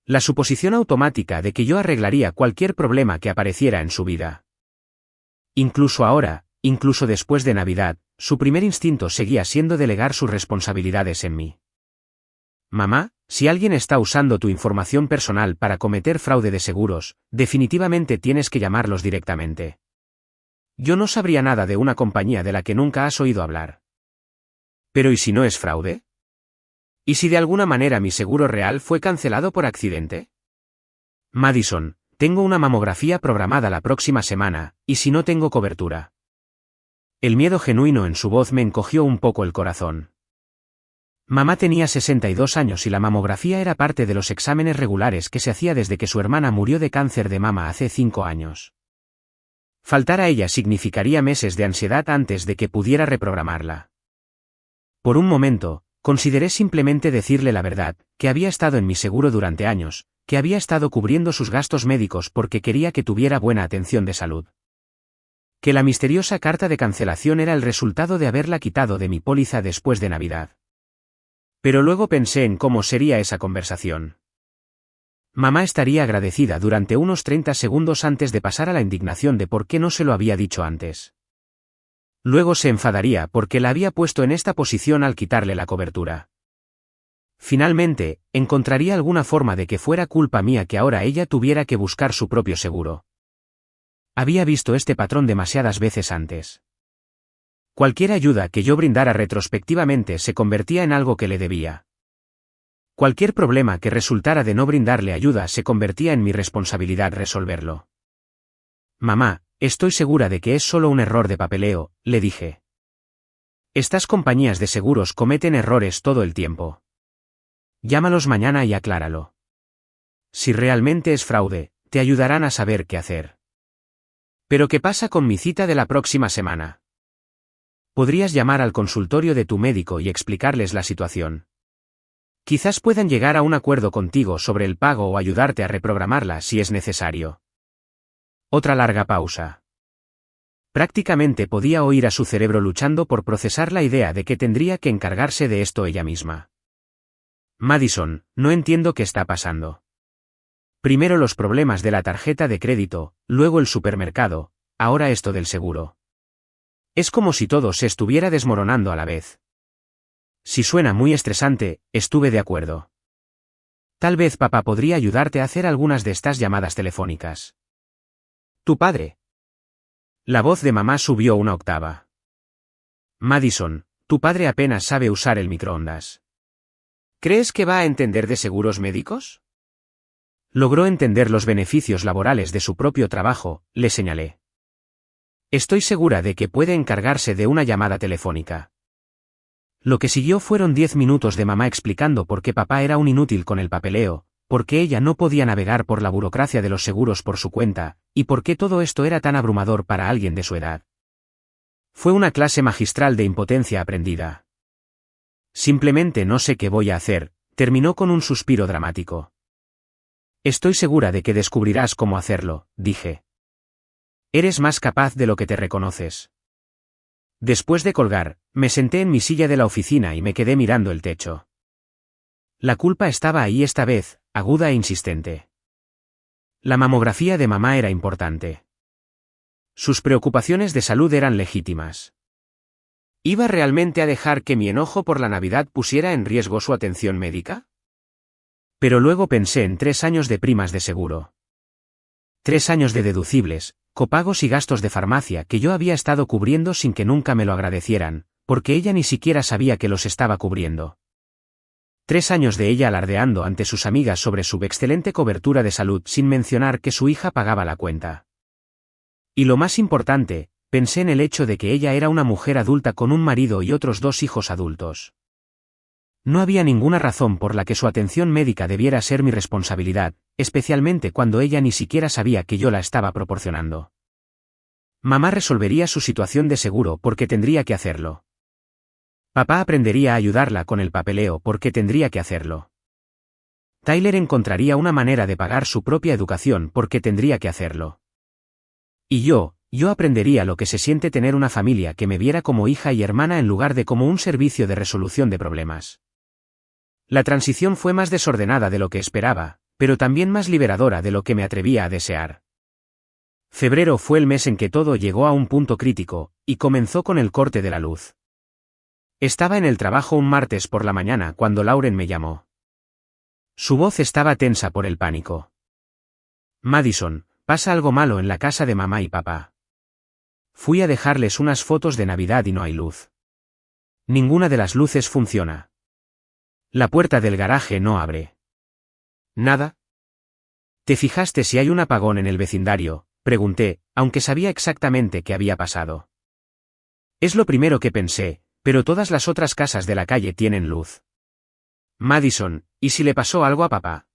La suposición automática de que yo arreglaría cualquier problema que apareciera en su vida. Incluso ahora, incluso después de Navidad, su primer instinto seguía siendo delegar sus responsabilidades en mí. Mamá, si alguien está usando tu información personal para cometer fraude de seguros, definitivamente tienes que llamarlos directamente. Yo no sabría nada de una compañía de la que nunca has oído hablar. ¿Pero y si no es fraude? ¿Y si de alguna manera mi seguro real fue cancelado por accidente? Madison, tengo una mamografía programada la próxima semana, ¿y si no tengo cobertura? El miedo genuino en su voz me encogió un poco el corazón. Mamá tenía 62 años y la mamografía era parte de los exámenes regulares que se hacía desde que su hermana murió de cáncer de mama hace 5 años. Faltar a ella significaría meses de ansiedad antes de que pudiera reprogramarla. Por un momento, consideré simplemente decirle la verdad, que había estado en mi seguro durante años, que había estado cubriendo sus gastos médicos porque quería que tuviera buena atención de salud. Que la misteriosa carta de cancelación era el resultado de haberla quitado de mi póliza después de Navidad. Pero luego pensé en cómo sería esa conversación. Mamá estaría agradecida durante unos 30 segundos antes de pasar a la indignación de por qué no se lo había dicho antes. Luego se enfadaría porque la había puesto en esta posición al quitarle la cobertura. Finalmente, encontraría alguna forma de que fuera culpa mía que ahora ella tuviera que buscar su propio seguro. Había visto este patrón demasiadas veces antes. Cualquier ayuda que yo brindara retrospectivamente se convertía en algo que le debía. Cualquier problema que resultara de no brindarle ayuda se convertía en mi responsabilidad resolverlo. Mamá, estoy segura de que es solo un error de papeleo, le dije. Estas compañías de seguros cometen errores todo el tiempo. Llámalos mañana y acláralo. Si realmente es fraude, te ayudarán a saber qué hacer. ¿Pero qué pasa con mi cita de la próxima semana? Podrías llamar al consultorio de tu médico y explicarles la situación. Quizás puedan llegar a un acuerdo contigo sobre el pago o ayudarte a reprogramarla si es necesario. Otra larga pausa. Prácticamente podía oír a su cerebro luchando por procesar la idea de que tendría que encargarse de esto ella misma. Madison, no entiendo qué está pasando. Primero los problemas de la tarjeta de crédito, luego el supermercado, ahora esto del seguro. Es como si todo se estuviera desmoronando a la vez. Si suena muy estresante, estuve de acuerdo. Tal vez papá podría ayudarte a hacer algunas de estas llamadas telefónicas. ¿Tu padre? La voz de mamá subió una octava. Madison, tu padre apenas sabe usar el microondas. ¿Crees que va a entender de seguros médicos? Logró entender los beneficios laborales de su propio trabajo, le señalé. Estoy segura de que puede encargarse de una llamada telefónica. Lo que siguió fueron 10 minutos de mamá explicando por qué papá era un inútil con el papeleo, por qué ella no podía navegar por la burocracia de los seguros por su cuenta, y por qué todo esto era tan abrumador para alguien de su edad. Fue una clase magistral de impotencia aprendida. Simplemente no sé qué voy a hacer, terminó con un suspiro dramático. Estoy segura de que descubrirás cómo hacerlo, dije. Eres más capaz de lo que te reconoces. Después de colgar, me senté en mi silla de la oficina y me quedé mirando el techo. La culpa estaba ahí esta vez, aguda e insistente. La mamografía de mamá era importante. Sus preocupaciones de salud eran legítimas. ¿Iba realmente a dejar que mi enojo por la Navidad pusiera en riesgo su atención médica? Pero luego pensé en 3 años de primas de seguro. 3 años de deducibles, copagos y gastos de farmacia que yo había estado cubriendo sin que nunca me lo agradecieran, porque ella ni siquiera sabía que los estaba cubriendo. 3 años de ella alardeando ante sus amigas sobre su excelente cobertura de salud sin mencionar que su hija pagaba la cuenta. Y lo más importante, pensé en el hecho de que ella era una mujer adulta con un marido y otros 2 hijos adultos. No había ninguna razón por la que su atención médica debiera ser mi responsabilidad, especialmente cuando ella ni siquiera sabía que yo la estaba proporcionando. Mamá resolvería su situación de seguro porque tendría que hacerlo. Papá aprendería a ayudarla con el papeleo porque tendría que hacerlo. Tyler encontraría una manera de pagar su propia educación porque tendría que hacerlo. Y yo aprendería lo que se siente tener una familia que me viera como hija y hermana en lugar de como un servicio de resolución de problemas. La transición fue más desordenada de lo que esperaba, pero también más liberadora de lo que me atrevía a desear. Febrero fue el mes en que todo llegó a un punto crítico, y comenzó con el corte de la luz. Estaba en el trabajo un martes por la mañana cuando Lauren me llamó. Su voz estaba tensa por el pánico. Madison, pasa algo malo en la casa de mamá y papá. Fui a dejarles unas fotos de Navidad y no hay luz. Ninguna de las luces funciona. La puerta del garaje no abre. ¿Nada? ¿Te fijaste si hay un apagón en el vecindario?, pregunté, aunque sabía exactamente qué había pasado. Es lo primero que pensé, pero todas las otras casas de la calle tienen luz. Madison, ¿y si le pasó algo a papá?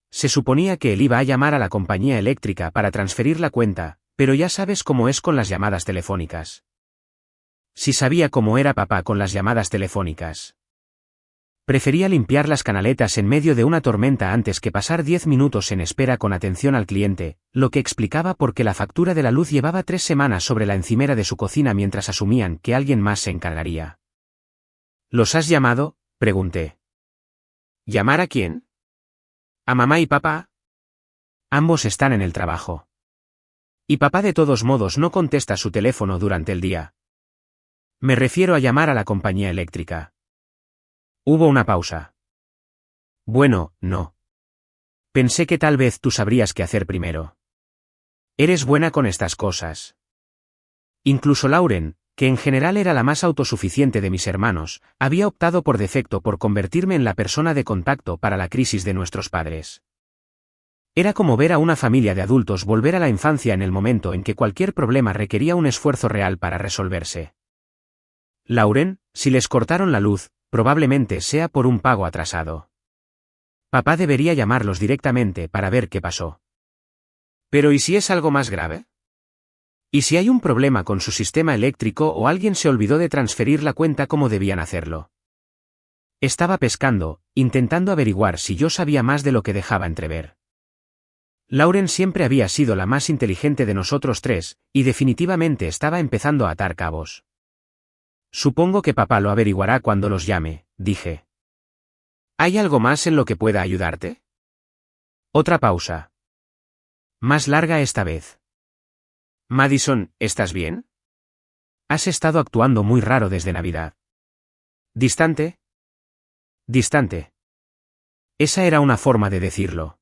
Se suponía que él iba a llamar a la compañía eléctrica para transferir la cuenta, pero ya sabes cómo es con las llamadas telefónicas. Si sabía cómo era papá con las llamadas telefónicas. Prefería limpiar las canaletas en medio de una tormenta antes que pasar 10 minutos en espera con atención al cliente, lo que explicaba por qué la factura de la luz llevaba 3 semanas sobre la encimera de su cocina mientras asumían que alguien más se encargaría. ¿Los has llamado?, pregunté. ¿Llamar a quién? ¿A mamá y papá? Ambos están en el trabajo. Y papá de todos modos no contesta su teléfono durante el día. Me refiero a llamar a la compañía eléctrica. Hubo una pausa. Bueno, no. Pensé que tal vez tú sabrías qué hacer primero. Eres buena con estas cosas. Incluso Lauren, que en general era la más autosuficiente de mis hermanos, había optado por defecto por convertirme en la persona de contacto para la crisis de nuestros padres. Era como ver a una familia de adultos volver a la infancia en el momento en que cualquier problema requería un esfuerzo real para resolverse. Lauren, si les cortaron la luz, probablemente sea por un pago atrasado. Papá debería llamarlos directamente para ver qué pasó. Pero ¿y si es algo más grave? ¿Y si hay un problema con su sistema eléctrico o alguien se olvidó de transferir la cuenta como debían hacerlo? Estaba pescando, intentando averiguar si yo sabía más de lo que dejaba entrever. Lauren siempre había sido la más inteligente de nosotros tres, y definitivamente estaba empezando a atar cabos. Supongo que papá lo averiguará cuando los llame, dije. ¿Hay algo más en lo que pueda ayudarte? Otra pausa. Más larga esta vez. Madison, ¿estás bien? Has estado actuando muy raro desde Navidad. ¿Distante? Distante. Esa era una forma de decirlo.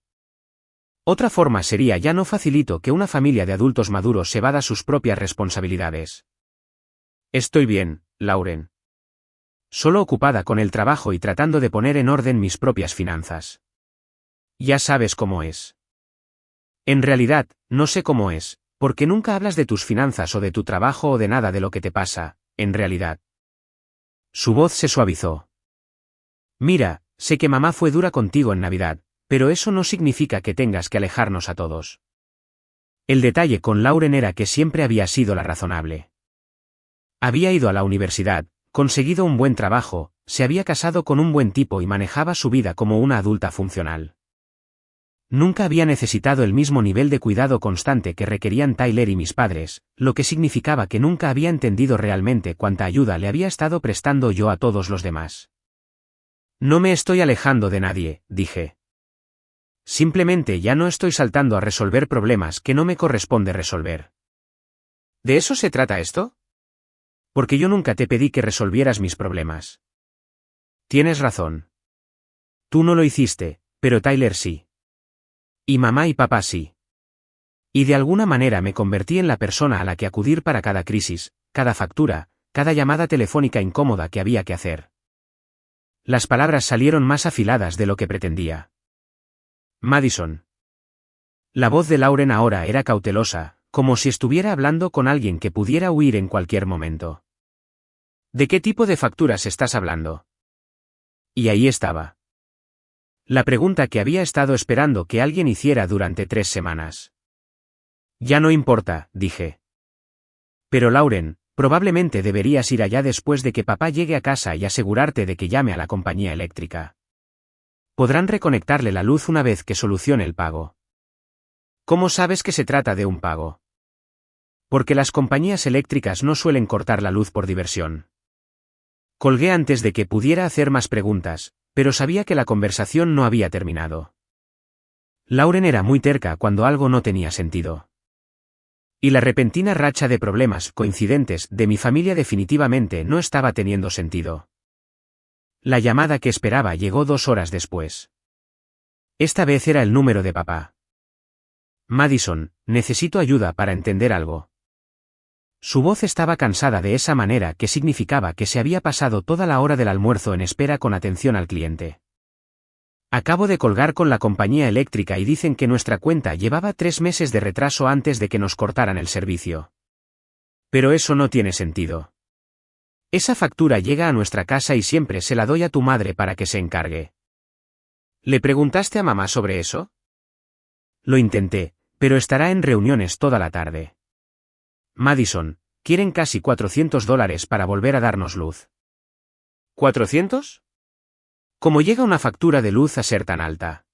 Otra forma sería ya no facilito que una familia de adultos maduros se evada sus propias responsabilidades. Estoy bien, Lauren. Solo ocupada con el trabajo y tratando de poner en orden mis propias finanzas. Ya sabes cómo es. En realidad, no sé cómo es, porque nunca hablas de tus finanzas o de tu trabajo o de nada de lo que te pasa, en realidad. Su voz se suavizó. Mira, sé que mamá fue dura contigo en Navidad, pero eso no significa que tengas que alejarnos a todos. El detalle con Lauren era que siempre había sido la razonable. Había ido a la universidad, conseguido un buen trabajo, se había casado con un buen tipo y manejaba su vida como una adulta funcional. Nunca había necesitado el mismo nivel de cuidado constante que requerían Tyler y mis padres, lo que significaba que nunca había entendido realmente cuánta ayuda le había estado prestando yo a todos los demás. No me estoy alejando de nadie, dije. Simplemente ya no estoy saltando a resolver problemas que no me corresponde resolver. ¿De eso se trata esto? Porque yo nunca te pedí que resolvieras mis problemas. Tienes razón. Tú no lo hiciste, pero Tyler sí. Y mamá y papá sí. Y de alguna manera me convertí en la persona a la que acudir para cada crisis, cada factura, cada llamada telefónica incómoda que había que hacer. Las palabras salieron más afiladas de lo que pretendía. Madison. La voz de Lauren ahora era cautelosa, como si estuviera hablando con alguien que pudiera huir en cualquier momento. ¿De qué tipo de facturas estás hablando? Y ahí estaba. La pregunta que había estado esperando que alguien hiciera durante 3 semanas. Ya no importa, dije. Pero Lauren, Probablemente deberías ir allá después de que papá llegue a casa y asegurarte de que llame a la compañía eléctrica. Podrán reconectarle la luz una vez que solucione el pago. ¿Cómo sabes que se trata de un pago? Porque las compañías eléctricas no suelen cortar la luz por diversión. Colgué antes de que pudiera hacer más preguntas, pero sabía que la conversación no había terminado. Lauren era muy terca cuando algo no tenía sentido. Y la repentina racha de problemas coincidentes de mi familia definitivamente no estaba teniendo sentido. La llamada que esperaba llegó 2 horas después. Esta vez era el número de papá. Madison, necesito ayuda para entender algo. Su voz estaba cansada de esa manera que significaba que se había pasado toda la hora del almuerzo en espera con atención al cliente. Acabo de colgar con la compañía eléctrica y dicen que nuestra cuenta llevaba 3 meses de retraso antes de que nos cortaran el servicio. Pero eso no tiene sentido. Esa factura llega a nuestra casa y siempre se la doy a tu madre para que se encargue. ¿Le preguntaste a mamá sobre eso? Lo intenté, pero estará en reuniones toda la tarde. Madison, quieren casi $400 para volver a darnos luz. ¿400? ¿Cómo llega una factura de luz a ser tan alta?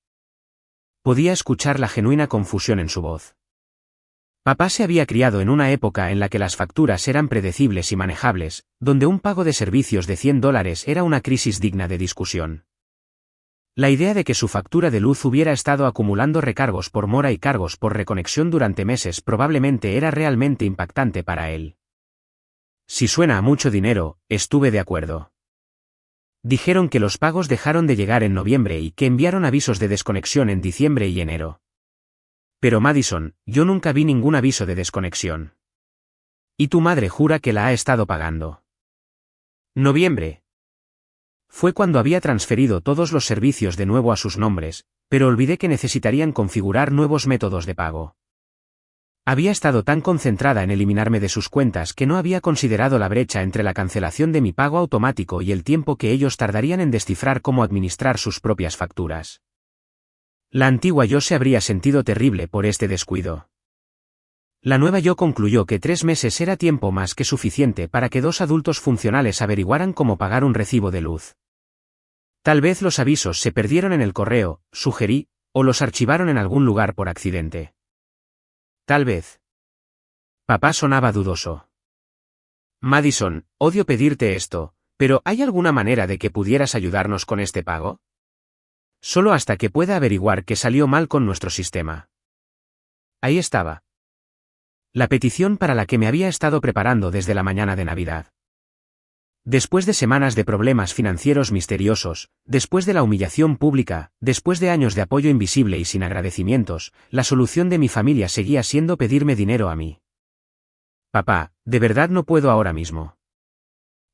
Podía escuchar la genuina confusión en su voz. Papá se había criado en una época en la que las facturas eran predecibles y manejables, donde un pago de servicios de $100 era una crisis digna de discusión. La idea de que su factura de luz hubiera estado acumulando recargos por mora y cargos por reconexión durante meses probablemente era realmente impactante para él. Si suena a mucho dinero, estuve de acuerdo. Dijeron que los pagos dejaron de llegar en noviembre y que enviaron avisos de desconexión en diciembre y enero. Pero Madison, yo nunca vi ningún aviso de desconexión. Y tu madre jura que la ha estado pagando. Noviembre. Fue cuando había transferido todos los servicios de nuevo a sus nombres, pero olvidé que necesitarían configurar nuevos métodos de pago. Había estado tan concentrada en eliminarme de sus cuentas que no había considerado la brecha entre la cancelación de mi pago automático y el tiempo que ellos tardarían en descifrar cómo administrar sus propias facturas. La antigua yo se habría sentido terrible por este descuido. La nueva yo concluyó que 3 meses era tiempo más que suficiente para que 2 adultos funcionales averiguaran cómo pagar un recibo de luz. Tal vez los avisos se perdieron en el correo, sugerí, o los archivaron en algún lugar por accidente. Tal vez. Papá sonaba dudoso. Madison, odio pedirte esto, pero ¿hay alguna manera de que pudieras ayudarnos con este pago? Solo hasta que pueda averiguar qué salió mal con nuestro sistema. Ahí estaba. La petición para la que me había estado preparando desde la mañana de Navidad. Después de semanas de problemas financieros misteriosos, después de la humillación pública, después de años de apoyo invisible y sin agradecimientos, la solución de mi familia seguía siendo pedirme dinero a mí. Papá, de verdad no puedo ahora mismo.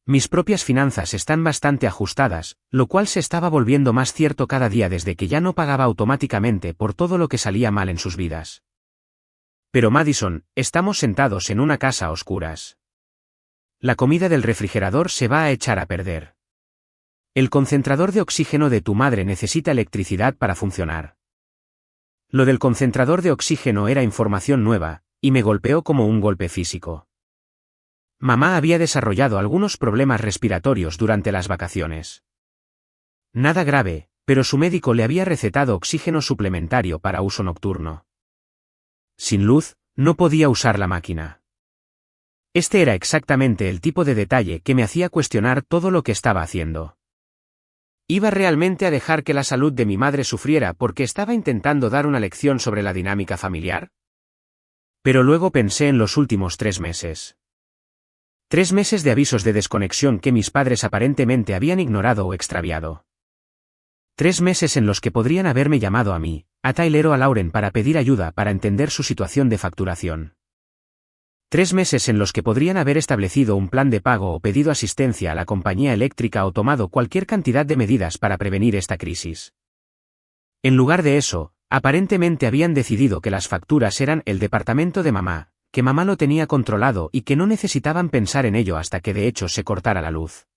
Mis propias finanzas están bastante ajustadas, lo cual se estaba volviendo más cierto cada día desde que ya no pagaba automáticamente por todo lo que salía mal en sus vidas. Pero Madison, estamos sentados en una casa a oscuras. La comida del refrigerador se va a echar a perder. El concentrador de oxígeno de tu madre necesita electricidad para funcionar. Lo del concentrador de oxígeno era información nueva, y me golpeó como un golpe físico. Mamá había desarrollado algunos problemas respiratorios durante las vacaciones. Nada grave, pero su médico le había recetado oxígeno suplementario para uso nocturno. Sin luz, no podía usar la máquina. Este era exactamente el tipo de detalle que me hacía cuestionar todo lo que estaba haciendo. ¿Iba realmente a dejar que la salud de mi madre sufriera porque estaba intentando dar una lección sobre la dinámica familiar? Pero luego pensé en los últimos 3 meses. 3 meses de avisos de desconexión que mis padres aparentemente habían ignorado o extraviado. 3 meses en los que podrían haberme llamado a mí, a Tyler o a Lauren para pedir ayuda para entender su situación de facturación. 3 meses en los que podrían haber establecido un plan de pago o pedido asistencia a la compañía eléctrica o tomado cualquier cantidad de medidas para prevenir esta crisis. En lugar de eso, aparentemente habían decidido que las facturas eran el departamento de mamá, que mamá lo tenía controlado y que no necesitaban pensar en ello hasta que de hecho se cortara la luz.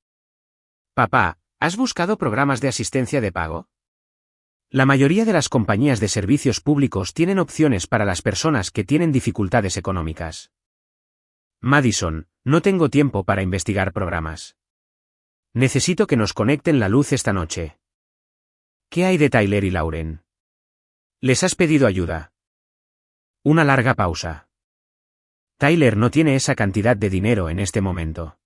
Papá, ¿has buscado programas de asistencia de pago? La mayoría de las compañías de servicios públicos tienen opciones para las personas que tienen dificultades económicas. Madison, No tengo tiempo para investigar programas. Necesito que nos conecten la luz esta noche. ¿Qué hay de Tyler y Lauren? ¿Les has pedido ayuda? Una larga pausa. Tyler no tiene esa cantidad de dinero en este momento.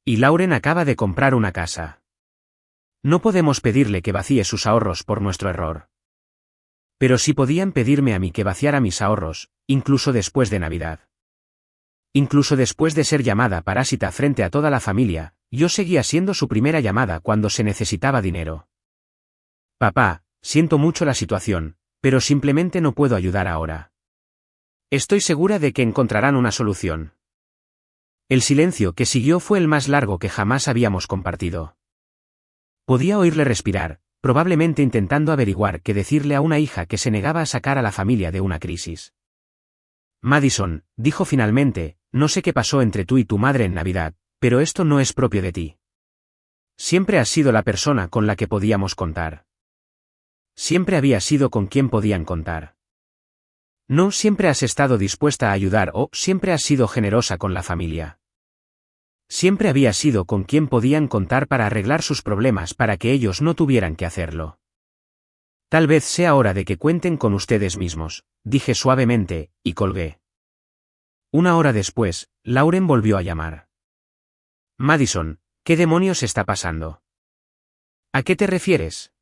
Y Lauren acaba de comprar una casa. No podemos pedirle que vacíe sus ahorros por nuestro error. Pero sí podían pedirme a mí que vaciara mis ahorros, incluso después de Navidad. Incluso después de ser llamada parásita frente a toda la familia, yo seguía siendo su primera llamada cuando se necesitaba dinero. Papá, siento mucho la situación, pero simplemente no puedo ayudar ahora. Estoy segura de que encontrarán una solución. El silencio que siguió fue el más largo que jamás habíamos compartido. Podía oírle respirar, probablemente intentando averiguar qué decirle a una hija que se negaba a sacar a la familia de una crisis. Madison, dijo finalmente, no sé qué pasó entre tú y tu madre en Navidad, pero esto no es propio de ti. Siempre has sido la persona con la que podíamos contar. Siempre había sido con quien podían contar. No siempre has estado dispuesta a ayudar o siempre has sido generosa con la familia. Siempre había sido con quien podían contar para arreglar sus problemas para que ellos no tuvieran que hacerlo. Tal vez sea hora de que cuenten con ustedes mismos, dije suavemente, y colgué. Una hora después, Lauren volvió a llamar. Madison, ¿qué demonios está pasando? ¿A qué te refieres?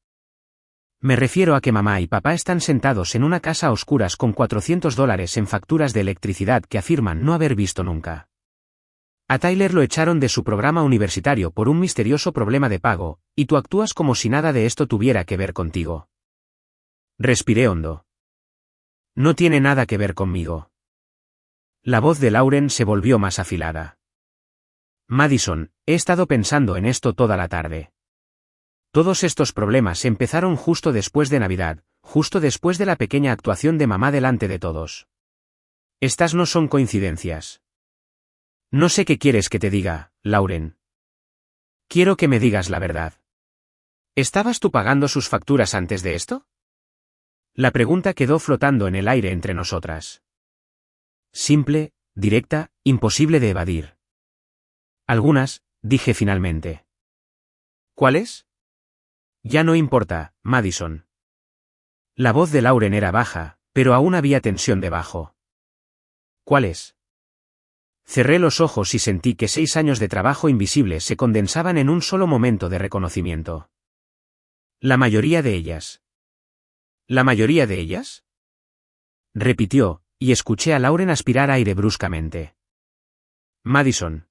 Me refiero a que mamá y papá están sentados en una casa a oscuras con $400 en facturas de electricidad que afirman no haber visto nunca. A Tyler lo echaron de su programa universitario por un misterioso problema de pago, y tú actúas como si nada de esto tuviera que ver contigo. Respiré hondo. No tiene nada que ver conmigo. La voz de Lauren se volvió más afilada. Madison, he estado pensando en esto toda la tarde. Todos estos problemas empezaron justo después de Navidad, justo después de la pequeña actuación de mamá delante de todos. Estas no son coincidencias. No sé qué quieres que te diga, Lauren. Quiero que me digas la verdad. ¿Estabas tú pagando sus facturas antes de esto? La pregunta quedó flotando en el aire entre nosotras. Simple, directa, imposible de evadir. Algunas, dije finalmente. ¿Cuáles? Ya no importa, Madison. La voz de Lauren era baja, pero aún había tensión debajo. ¿Cuáles? Cerré los ojos y sentí que 6 años de trabajo invisible se condensaban en un solo momento de reconocimiento. La mayoría de ellas. ¿La mayoría de ellas? Repitió, y escuché a Lauren aspirar aire bruscamente. Madison.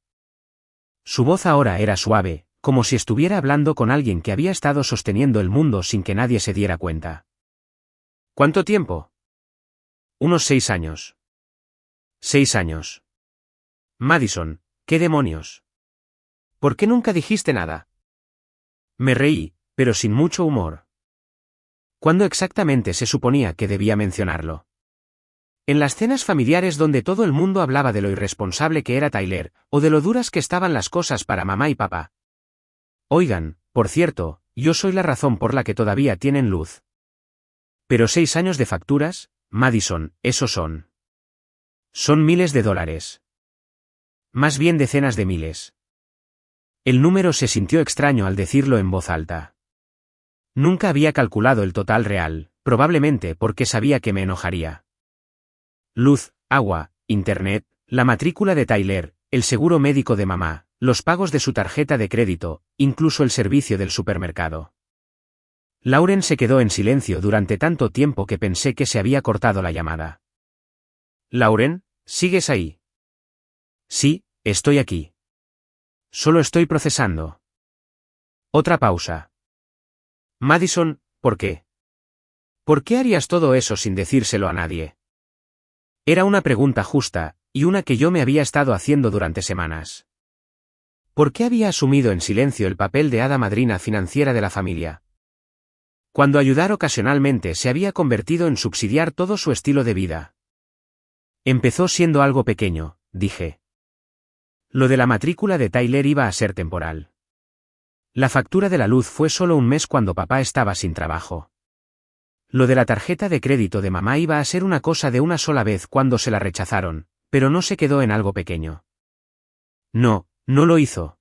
Su voz ahora era suave, como si estuviera hablando con alguien que había estado sosteniendo el mundo sin que nadie se diera cuenta. ¿Cuánto tiempo? Unos 6 años. 6 años. Madison, ¿qué demonios? ¿Por qué nunca dijiste nada? Me reí, pero sin mucho humor. ¿Cuándo exactamente se suponía que debía mencionarlo? En las cenas familiares donde todo el mundo hablaba de lo irresponsable que era Tyler, o de lo duras que estaban las cosas para mamá y papá. Oigan, por cierto, yo soy la razón por la que todavía tienen luz. Pero 6 años de facturas, Madison, esos son. Son miles de dólares. Más bien decenas de miles. El número se sintió extraño al decirlo en voz alta. Nunca había calculado el total real, probablemente porque sabía que me enojaría. Luz, agua, internet, la matrícula de Tyler, el seguro médico de mamá, los pagos de su tarjeta de crédito, incluso el servicio del supermercado. Lauren se quedó en silencio durante tanto tiempo que pensé que se había cortado la llamada. Lauren, ¿sigues ahí? Sí, estoy aquí. Solo estoy procesando. Otra pausa. Madison, ¿por qué? ¿Por qué harías todo eso sin decírselo a nadie? Era una pregunta justa, y una que yo me había estado haciendo durante semanas. ¿Por qué había asumido en silencio el papel de hada madrina financiera de la familia? Cuando ayudar ocasionalmente se había convertido en subsidiar todo su estilo de vida. Empezó siendo algo pequeño, dije. Lo de la matrícula de Tyler iba a ser temporal. La factura de la luz fue solo un mes cuando papá estaba sin trabajo. Lo de la tarjeta de crédito de mamá iba a ser una cosa de una sola vez cuando se la rechazaron, pero no se quedó en algo pequeño. No, no lo hizo.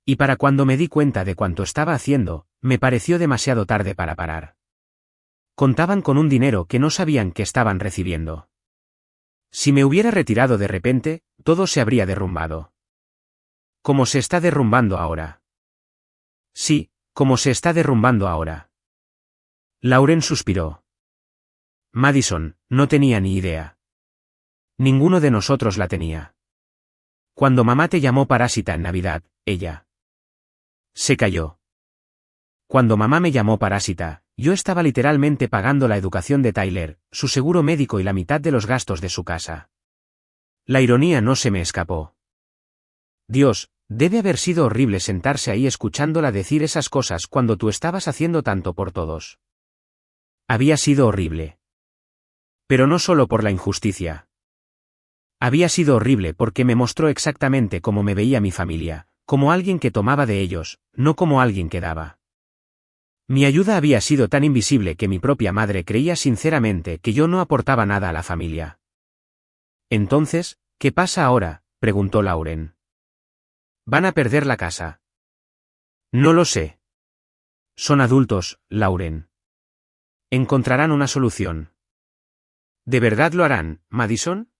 Y para cuando me di cuenta de cuánto estaba haciendo, me pareció demasiado tarde para parar. Contaban con un dinero que no sabían que estaban recibiendo. Si me hubiera retirado de repente, todo se habría derrumbado. Como se está derrumbando ahora. Sí, como se está derrumbando ahora. Lauren suspiró. Madison, no tenía ni idea. Ninguno de nosotros la tenía. Cuando mamá te llamó parásita en Navidad, ella se cayó. Cuando mamá me llamó parásita, yo estaba literalmente pagando la educación de Tyler, su seguro médico y la mitad de los gastos de su casa. La ironía no se me escapó. Dios, debe haber sido horrible sentarse ahí escuchándola decir esas cosas cuando tú estabas haciendo tanto por todos. Había sido horrible. Pero no solo por la injusticia. Había sido horrible porque me mostró exactamente cómo me veía mi familia, como alguien que tomaba de ellos, no como alguien que daba. Mi ayuda había sido tan invisible que mi propia madre creía sinceramente que yo no aportaba nada a la familia. Entonces, ¿qué pasa ahora?, preguntó Lauren. ¿Van a perder la casa? No lo sé. Son adultos, Lauren. Encontrarán una solución. ¿De verdad lo harán, Madison?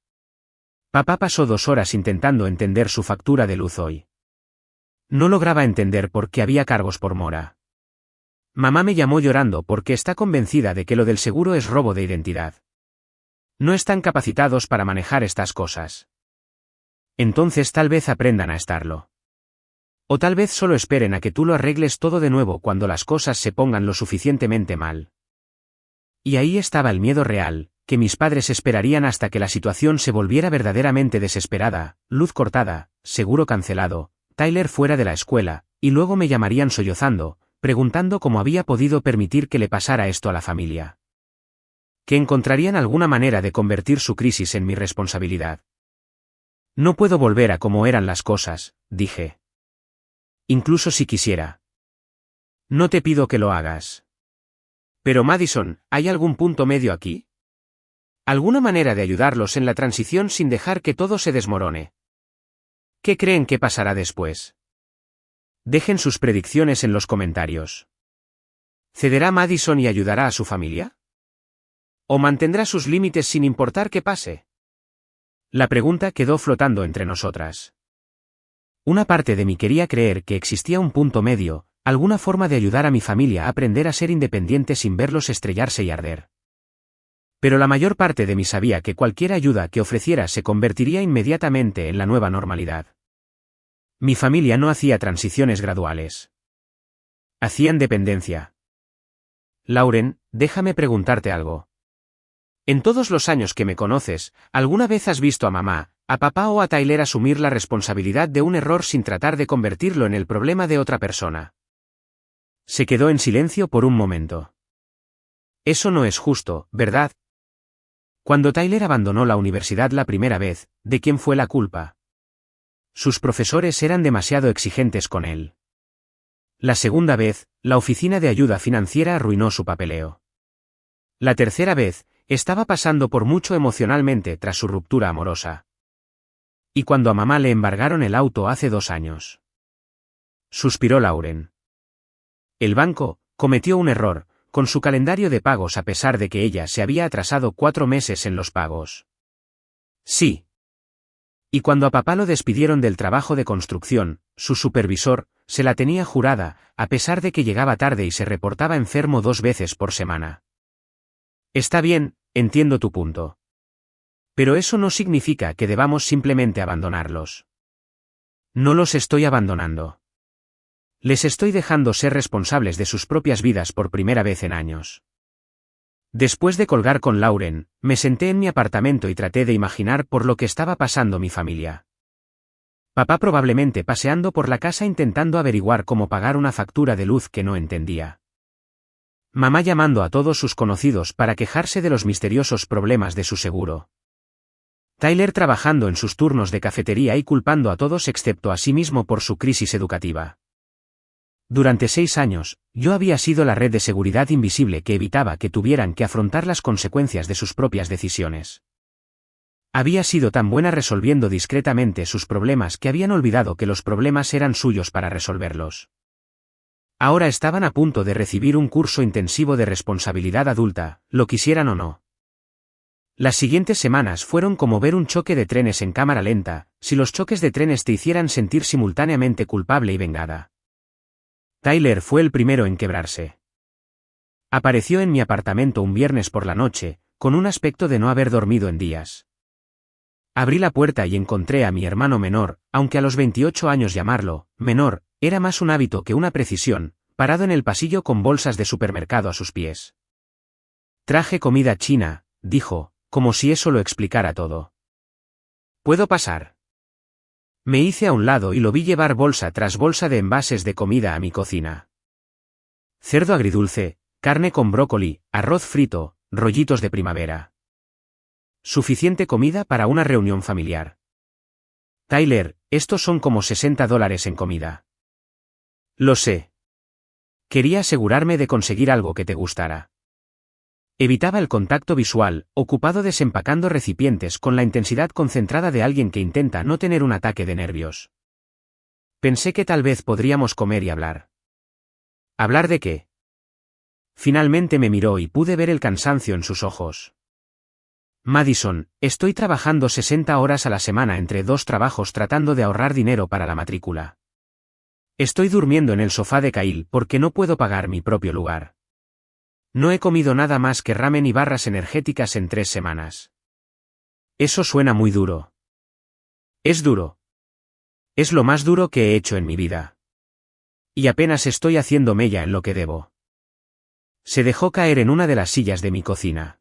Papá pasó 2 horas intentando entender su factura de luz hoy. No lograba entender por qué había cargos por mora. Mamá me llamó llorando porque está convencida de que lo del seguro es robo de identidad. No están capacitados para manejar estas cosas. Entonces tal vez aprendan a estarlo. O tal vez solo esperen a que tú lo arregles todo de nuevo cuando las cosas se pongan lo suficientemente mal. Y ahí estaba el miedo real, que mis padres esperarían hasta que la situación se volviera verdaderamente desesperada, luz cortada, seguro cancelado, Tyler fuera de la escuela, y luego me llamarían sollozando, preguntando cómo había podido permitir que le pasara esto a la familia. Que encontrarían alguna manera de convertir su crisis en mi responsabilidad. No puedo volver a como eran las cosas, dije. Incluso si quisiera. No te pido que lo hagas. Pero Madison, ¿hay algún punto medio aquí? ¿Alguna manera de ayudarlos en la transición sin dejar que todo se desmorone? ¿Qué creen que pasará después? Dejen sus predicciones en los comentarios. ¿Cederá Madison y ayudará a su familia? ¿O mantendrá sus límites sin importar qué pase? La pregunta quedó flotando entre nosotras. Una parte de mí quería creer que existía un punto medio, alguna forma de ayudar a mi familia a aprender a ser independiente sin verlos estrellarse y arder. Pero la mayor parte de mí sabía que cualquier ayuda que ofreciera se convertiría inmediatamente en la nueva normalidad. Mi familia no hacía transiciones graduales. Hacían dependencia. Lauren, déjame preguntarte algo. En todos los años que me conoces, ¿alguna vez has visto a mamá, a papá o a Tyler asumir la responsabilidad de un error sin tratar de convertirlo en el problema de otra persona? Se quedó en silencio por un momento. Eso no es justo, ¿verdad? Cuando Tyler abandonó la universidad la primera vez, ¿de quién fue la culpa? Sus profesores eran demasiado exigentes con él. La segunda vez, la oficina de ayuda financiera arruinó su papeleo. La tercera vez, estaba pasando por mucho emocionalmente tras su ruptura amorosa. Y cuando a mamá le embargaron el auto hace 2 años. Suspiró Lauren. El banco cometió un error con su calendario de pagos a pesar de que ella se había atrasado 4 meses en los pagos. Sí. Y cuando a papá lo despidieron del trabajo de construcción, su supervisor se la tenía jurada, a pesar de que llegaba tarde y se reportaba enfermo 2 veces por semana. Está bien, entiendo tu punto. Pero eso no significa que debamos simplemente abandonarlos. No los estoy abandonando. Les estoy dejando ser responsables de sus propias vidas por primera vez en años. Después de colgar con Lauren, me senté en mi apartamento y traté de imaginar por lo que estaba pasando mi familia. Papá probablemente paseando por la casa intentando averiguar cómo pagar una factura de luz que no entendía. Mamá llamando a todos sus conocidos para quejarse de los misteriosos problemas de su seguro. Tyler trabajando en sus turnos de cafetería y culpando a todos excepto a sí mismo por su crisis educativa. Durante 6 años, yo había sido la red de seguridad invisible que evitaba que tuvieran que afrontar las consecuencias de sus propias decisiones. Había sido tan buena resolviendo discretamente sus problemas que habían olvidado que los problemas eran suyos para resolverlos. Ahora estaban a punto de recibir un curso intensivo de responsabilidad adulta, lo quisieran o no. Las siguientes semanas fueron como ver un choque de trenes en cámara lenta, si los choques de trenes te hicieran sentir simultáneamente culpable y vengada. Tyler fue el primero en quebrarse. Apareció en mi apartamento un viernes por la noche, con un aspecto de no haber dormido en días. Abrí la puerta y encontré a mi hermano menor, aunque a los 28 años llamarlo menor era más un hábito que una precisión, parado en el pasillo con bolsas de supermercado a sus pies. Traje comida china, dijo, como si eso lo explicara todo. ¿Puedo pasar? Me hice a un lado y lo vi llevar bolsa tras bolsa de envases de comida a mi cocina. Cerdo agridulce, carne con brócoli, arroz frito, rollitos de primavera. Suficiente comida para una reunión familiar. Tyler, estos son como $60 en comida. Lo sé. Quería asegurarme de conseguir algo que te gustara. Evitaba el contacto visual, ocupado desempacando recipientes con la intensidad concentrada de alguien que intenta no tener un ataque de nervios. Pensé que tal vez podríamos comer y hablar. ¿Hablar de qué? Finalmente me miró y pude ver el cansancio en sus ojos. Madison, estoy trabajando 60 horas a la semana entre 2 trabajos tratando de ahorrar dinero para la matrícula. Estoy durmiendo en el sofá de Kyle porque no puedo pagar mi propio lugar. No he comido nada más que ramen y barras energéticas en 3 semanas. Eso suena muy duro. Es duro. Es lo más duro que he hecho en mi vida. Y apenas estoy haciendo mella en lo que debo. Se dejó caer en una de las sillas de mi cocina.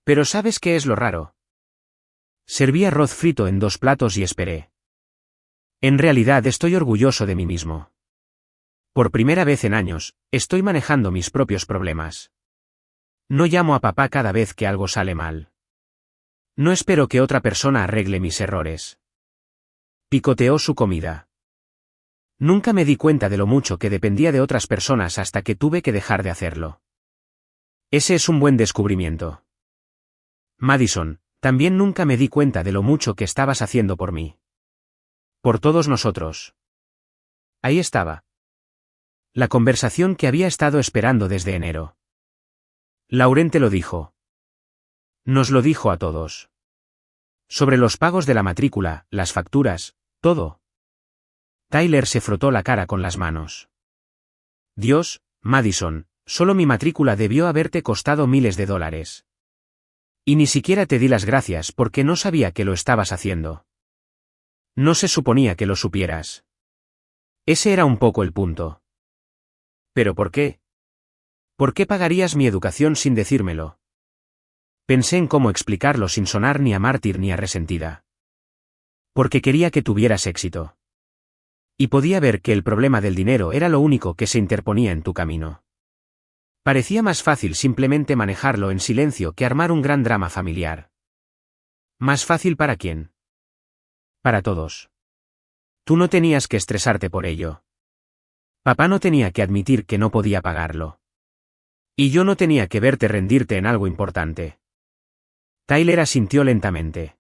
Pero ¿sabes qué es lo raro? Serví arroz frito en 2 platos y esperé. En realidad estoy orgulloso de mí mismo. Por primera vez en años, estoy manejando mis propios problemas. No llamo a papá cada vez que algo sale mal. No espero que otra persona arregle mis errores. Picoteó su comida. Nunca me di cuenta de lo mucho que dependía de otras personas hasta que tuve que dejar de hacerlo. Ese es un buen descubrimiento. Madison, también nunca me di cuenta de lo mucho que estabas haciendo por mí. Por todos nosotros. Ahí estaba. La conversación que había estado esperando desde enero. Lauren te lo dijo. Nos lo dijo a todos. Sobre los pagos de la matrícula, las facturas, todo. Tyler se frotó la cara con las manos. Dios, Madison, solo mi matrícula debió haberte costado miles de dólares. Y ni siquiera te di las gracias porque no sabía que lo estabas haciendo. No se suponía que lo supieras. Ese era un poco el punto. ¿Pero por qué? ¿Por qué pagarías mi educación sin decírmelo? Pensé en cómo explicarlo sin sonar ni a mártir ni a resentida. Porque quería que tuvieras éxito. Y podía ver que el problema del dinero era lo único que se interponía en tu camino. Parecía más fácil simplemente manejarlo en silencio que armar un gran drama familiar. ¿Más fácil para quién? Para todos. Tú no tenías que estresarte por ello. Papá no tenía que admitir que no podía pagarlo. Y yo no tenía que verte rendirte en algo importante. Tyler asintió lentamente.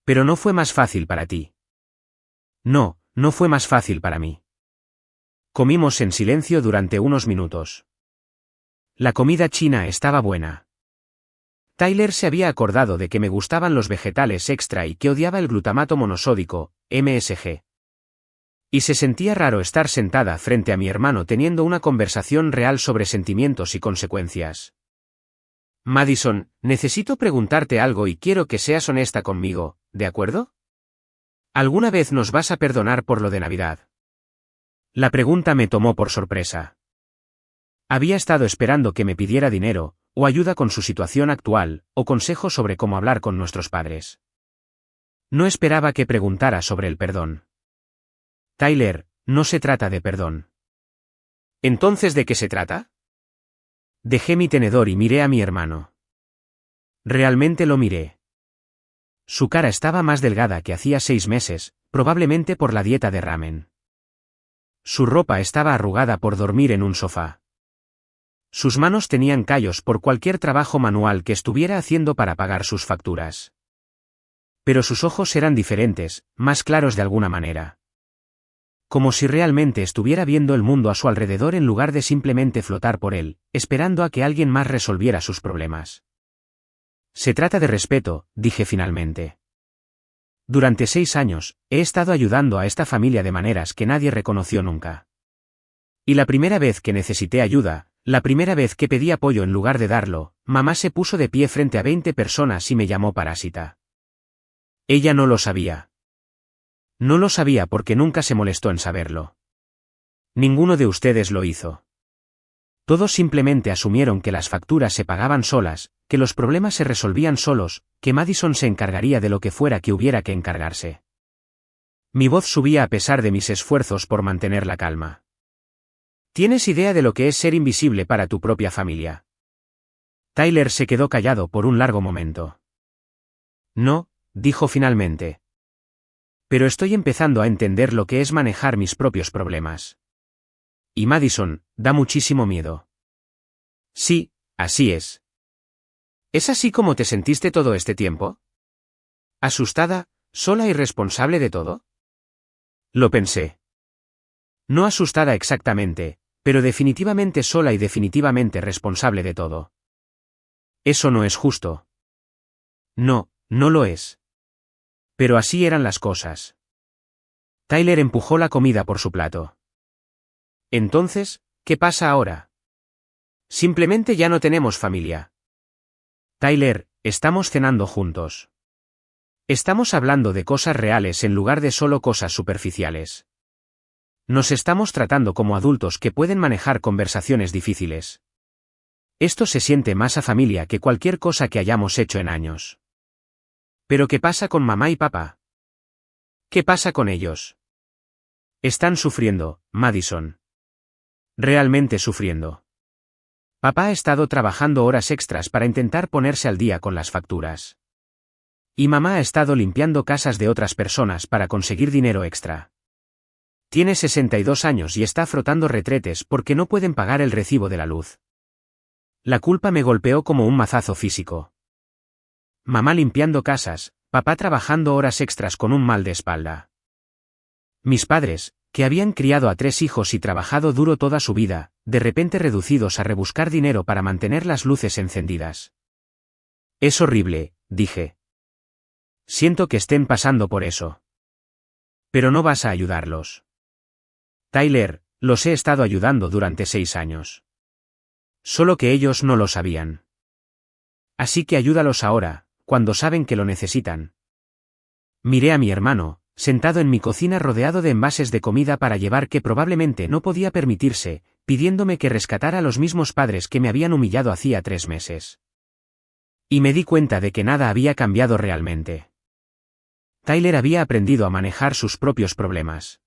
Pero no fue más fácil para ti. No, no fue más fácil para mí. Comimos en silencio durante unos minutos. La comida china estaba buena. Tyler se había acordado de que me gustaban los vegetales extra y que odiaba el glutamato monosódico, MSG. Y se sentía raro estar sentada frente a mi hermano teniendo una conversación real sobre sentimientos y consecuencias. Madison, necesito preguntarte algo y quiero que seas honesta conmigo, ¿de acuerdo? ¿Alguna vez nos vas a perdonar por lo de Navidad? La pregunta me tomó por sorpresa. Había estado esperando que me pidiera dinero, o ayuda con su situación actual, o consejos sobre cómo hablar con nuestros padres. No esperaba que preguntara sobre el perdón. Tyler, no se trata de perdón. ¿Entonces de qué se trata? Dejé mi tenedor y miré a mi hermano. Realmente lo miré. Su cara estaba más delgada que hacía 6 meses, probablemente por la dieta de ramen. Su ropa estaba arrugada por dormir en un sofá. Sus manos tenían callos por cualquier trabajo manual que estuviera haciendo para pagar sus facturas. Pero sus ojos eran diferentes, más claros de alguna manera. Como si realmente estuviera viendo el mundo a su alrededor en lugar de simplemente flotar por él, esperando a que alguien más resolviera sus problemas. Se trata de respeto, dije finalmente. Durante 6 años, he estado ayudando a esta familia de maneras que nadie reconoció nunca. Y la primera vez que necesité ayuda, la primera vez que pedí apoyo en lugar de darlo, mamá se puso de pie frente a 20 personas y me llamó parásita. Ella no lo sabía. No lo sabía porque nunca se molestó en saberlo. Ninguno de ustedes lo hizo. Todos simplemente asumieron que las facturas se pagaban solas, que los problemas se resolvían solos, que Madison se encargaría de lo que fuera que hubiera que encargarse. Mi voz subía a pesar de mis esfuerzos por mantener la calma. ¿Tienes idea de lo que es ser invisible para tu propia familia? Tyler se quedó callado por un largo momento. No, dijo finalmente. Pero estoy empezando a entender lo que es manejar mis propios problemas. Y Madison, da muchísimo miedo. Sí, así es. ¿Es así como te sentiste todo este tiempo? ¿Asustada, sola y responsable de todo? Lo pensé. No asustada exactamente, pero definitivamente sola y definitivamente responsable de todo. Eso no es justo. No, no lo es. Pero así eran las cosas. Tyler empujó la comida por su plato. Entonces, ¿qué pasa ahora? Simplemente ya no tenemos familia. Tyler, estamos cenando juntos. Estamos hablando de cosas reales en lugar de solo cosas superficiales. Nos estamos tratando como adultos que pueden manejar conversaciones difíciles. Esto se siente más a familia que cualquier cosa que hayamos hecho en años. ¿Pero qué pasa con mamá y papá? ¿Qué pasa con ellos? Están sufriendo, Madison. Realmente sufriendo. Papá ha estado trabajando horas extras para intentar ponerse al día con las facturas. Y mamá ha estado limpiando casas de otras personas para conseguir dinero extra. Tiene 62 años y está frotando retretes porque no pueden pagar el recibo de la luz. La culpa me golpeó como un mazazo físico. Mamá limpiando casas, papá trabajando horas extras con un mal de espalda. Mis padres, que habían criado a 3 hijos y trabajado duro toda su vida, de repente reducidos a rebuscar dinero para mantener las luces encendidas. Es horrible, dije. Siento que estén pasando por eso. Pero no vas a ayudarlos. Tyler, los he estado ayudando durante 6 años. Solo que ellos no lo sabían. Así que ayúdalos ahora, cuando saben que lo necesitan. Miré a mi hermano, sentado en mi cocina rodeado de envases de comida para llevar que probablemente no podía permitirse, pidiéndome que rescatara a los mismos padres que me habían humillado hacía 3 meses. Y me di cuenta de que nada había cambiado realmente. Tyler había aprendido a manejar sus propios problemas.